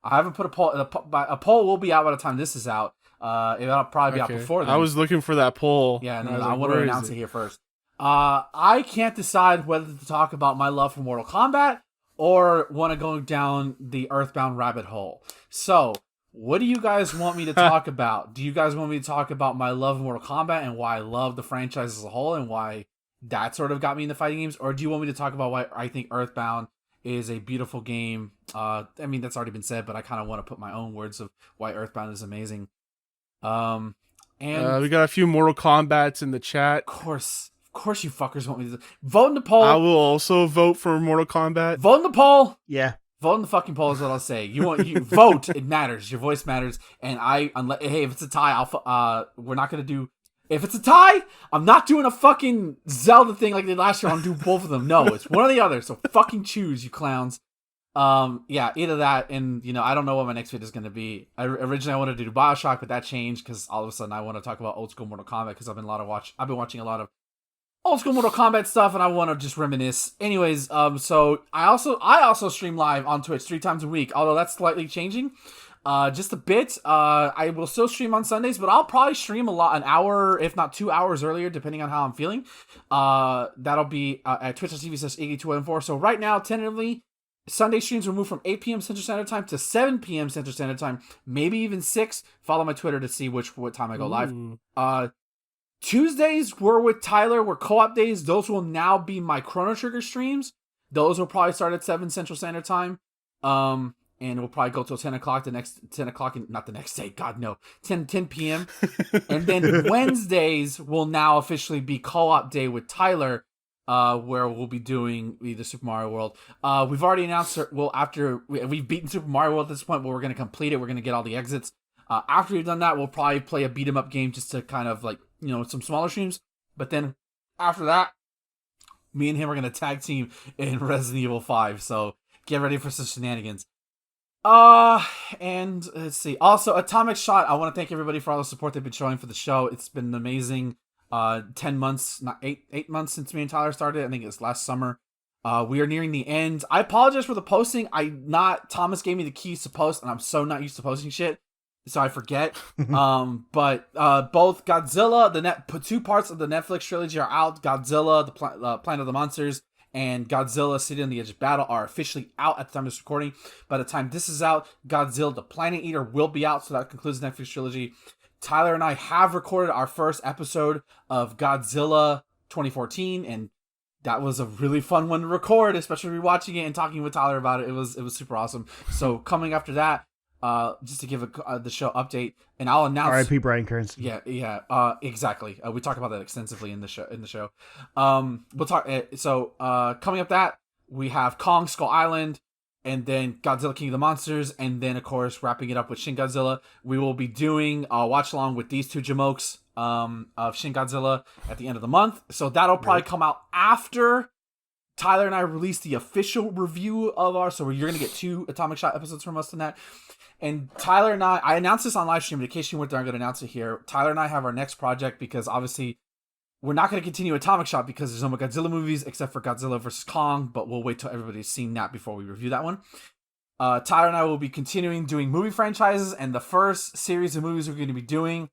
I haven't put a poll. A poll will be out by the time this is out. It'll probably be out before then. I was looking for that poll. Yeah, no, I want to announce it here first. I can't decide whether to talk about my love for Mortal Kombat or want to go down the Earthbound rabbit hole. So, what do you guys want me to talk about? Do you guys want me to talk about my love of Mortal Kombat and why I love the franchise as a whole and why that sort of got me into fighting games? Or do you want me to talk about why I think Earthbound is a beautiful game? I mean, that's already been said, but I kind of want to put my own words of why Earthbound is amazing. And we got a few Mortal Kombats in the chat. Of course you fuckers want me to vote in the poll. I will also vote for Mortal Kombat. Vote in the poll. Yeah. Vote in the fucking poll is what I'll say. You vote. It matters. Your voice matters. And hey, if it's a tie, we're not gonna do. If it's a tie, I'm not doing a fucking Zelda thing like they did last year. I'm doing both of them. No, it's one or the other. So fucking choose, you clowns. Yeah, either that, and I don't know what my next video is gonna be. Originally I wanted to do BioShock, but that changed because all of a sudden I want to talk about old school Mortal Kombat because I've been watching a lot of old school Mortal Kombat stuff, and I want to just reminisce. Anyways, so I also stream live on Twitch 3 times a week, although that's slightly changing, just a bit. I will still stream on Sundays, but I'll probably stream an hour, if not 2 hours earlier, depending on how I'm feeling. That'll be at twitch.tv/8214. So right now, tentatively, Sunday streams will move from 8 p.m. Central Standard Time to 7 p.m. Central Standard Time, maybe even 6. Follow my Twitter to see what time I go live. Tuesdays were with Tyler, were co-op days. Those will now be my Chrono Trigger streams. Those will probably start at 7 Central Standard Time. And we'll probably go till 10 o'clock not the next day. God, no. 10 p.m. And then Wednesdays will now officially be co-op day with Tyler, where we'll be doing the Super Mario World. We've already announced, after we've beaten Super Mario World at this point, but we're going to complete it. We're going to get all the exits. After we've done that, we'll probably play a beat-em-up game just to kind of some smaller streams. But then after that, me and him are going to tag team in Resident Evil 5. So get ready for some shenanigans. And let's see. Also, Atomic Shot, I want to thank everybody for all the support they've been showing for the show. It's been amazing. 10 months, not 8 months since me and Tyler started. I think it's last summer. We are nearing the end. I apologize for the posting. Thomas gave me the keys to post, and I'm so not used to posting shit, so I forget. But both Godzilla, 2 parts of the Netflix trilogy are out. Godzilla, the Planet of the Monsters, and Godzilla City on the Edge of Battle are officially out at the time of this recording. By the time this is out, Godzilla the Planet Eater will be out, so that concludes the Netflix trilogy. Tyler and I have recorded our first episode of Godzilla 2014, and that was a really fun one to record, especially rewatching it and talking with Tyler about it. It was super awesome. So coming after that, just to give the show update, and I'll announce R.I.P. Bryan Cranston. Yeah, exactly. We talk about that extensively in the show. We'll talk. Coming up that we have Kong Skull Island, and then Godzilla King of the Monsters, and then of course wrapping it up with Shin Godzilla. We will be doing a watch along with these 2 jamokes of Shin Godzilla at the end of the month. So that'll probably come out after Tyler and I release the official review of so you're gonna get 2 Atomic Shot episodes from us tonight. And Tyler and I announced this on live stream, but in case you weren't there, I'm going to announce it here. Tyler and I have our next project because obviously we're not going to continue Atomic Shot because there's no more Godzilla movies except for Godzilla vs. Kong, but we'll wait till everybody's seen that before we review that one. Tyler and I will be continuing doing movie franchises, and the first series of movies we're going to be doing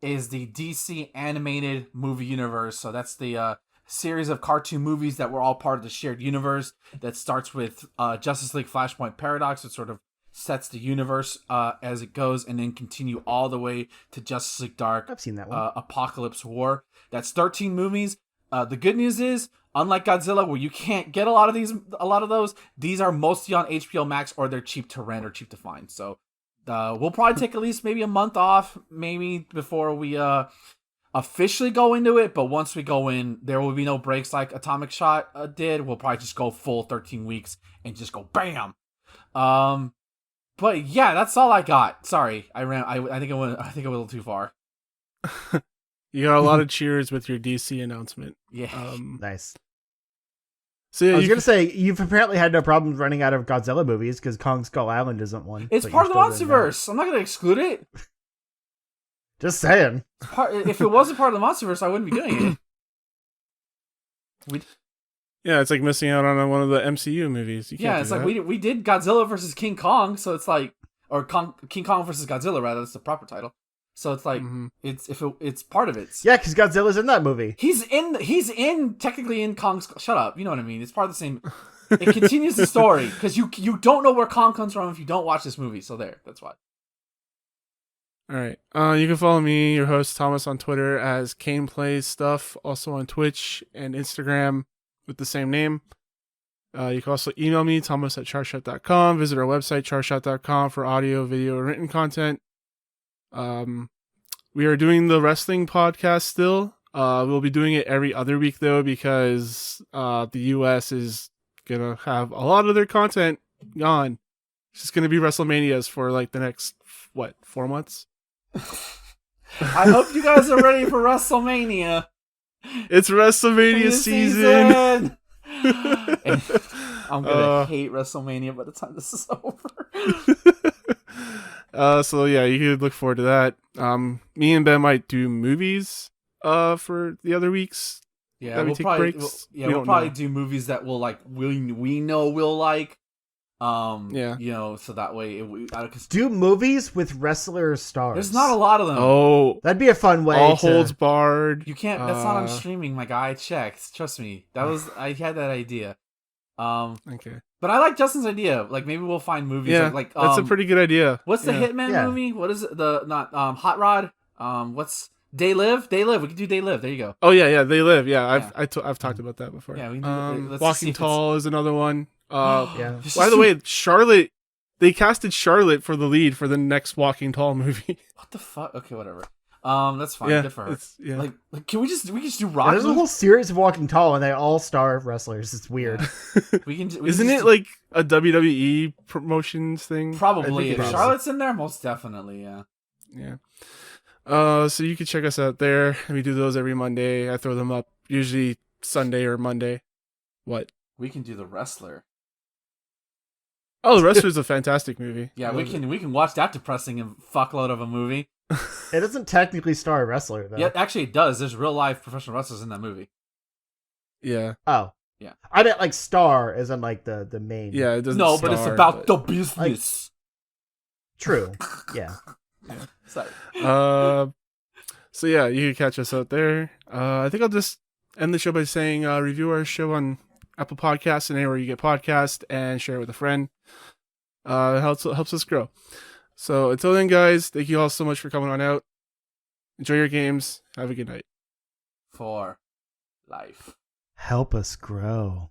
is the DC animated movie universe. So that's the series of cartoon movies that were all part of the shared universe that starts with Justice League Flashpoint Paradox, which sort of sets the universe as it goes, and then continue all the way to Justice League Dark. I've seen that one. Apocalypse War. That's 13 movies. The good news is, unlike Godzilla, where you can't get a lot of those, these are mostly on HBO Max, or they're cheap to rent or cheap to find. So we'll probably take at least maybe a month off, maybe before we officially go into it. But once we go in, there will be no breaks like Atomic Shot did. We'll probably just go full 13 weeks and just go bam. But yeah, that's all I got. Sorry, I ran. I think I went. I think I went a little too far. You got a lot of cheers with your DC announcement. Yeah. Nice. So yeah, I was you going to say, you've apparently had no problems running out of Godzilla movies because Kong Skull Island isn't one. It's but part of you're the still doing that. MonsterVerse. I'm not going to exclude it. Just saying. If it wasn't part of the MonsterVerse, I wouldn't be doing it. yeah, it's like missing out on one of the MCU movies. You can't Yeah, do it's like that. we did Godzilla versus King Kong, so it's like, or King Kong versus Godzilla, rather. That's the proper title. So it's like it's part of it. Yeah, because Godzilla's in that movie. He's technically in Kong's. Shut up, you know what I mean. It's part of the same. It continues the story because you don't know where Kong comes from if you don't watch this movie. So that's why. All right. You can follow me, your host Thomas, on Twitter as Kane Plays Stuff. Also on Twitch and Instagram with the same name. You can also email me, thomas@charshot.com. Visit our website, charshot.com, for audio, video, and written content. We are doing the wrestling podcast still. We'll be doing it every other week though, because the US is gonna have a lot of their content gone. It's just gonna be WrestleManias for like the next 4 months. I hope you guys are ready for WrestleMania. It's WrestleMania season. I'm gonna hate WrestleMania by the time this is over. So yeah, you could look forward to that. Me and Ben might do movies for the other weeks. Yeah, that we we'll take probably breaks. we'll probably do movies that we'll like. We know we'll like. Yeah. You know, so that way Do movies with wrestler stars. there's not a lot of them. Oh, That'd be a fun way. all to... holds barred. You can't. That's not on streaming, my guy. I checked. Trust me. I had that idea. Okay. But I like Justin's idea. Like maybe we'll find movies. Yeah, like that's a pretty good idea. What's the Hitman movie? What is it? Hot Rod? What's They Live? They Live. We can do They Live. There you go. Oh yeah, They Live. Yeah, I've talked about that before. Yeah, we let's Walking Tall is another one. Yeah. By the way, Charlotte. They casted Charlotte for the lead for the next Walking Tall movie. What the fuck? Okay, whatever. That's fine. Yeah, Good for her. yeah. Like, can we just do rock? There's a whole series of Walking Tall, and they all star wrestlers. It's weird. We can. Isn't it like a WWE promotions thing? Probably. If is. Charlotte's in there, most definitely. Yeah. Yeah. So you can check us out there. We do those every Monday. I throw them up usually Sunday or Monday. What? We can do The Wrestler. Oh, The Wrestler's a fantastic movie. Yeah, we can watch that depressing and fuckload of a movie. It doesn't technically star a wrestler, though. Yeah, actually it does. There's real life professional wrestlers in that movie. Yeah. Oh. Yeah. I meant like star as in like the main. Yeah, it doesn't. No, but it's about the business. True. Yeah. Sorry. So yeah, you can catch us out there. I think I'll just end the show by saying review our show on Apple Podcasts and anywhere you get podcasts, and share it with a friend. It helps us grow. So until then, guys, thank you all so much for coming on out. Enjoy your games. Have a good night. For life. Help us grow.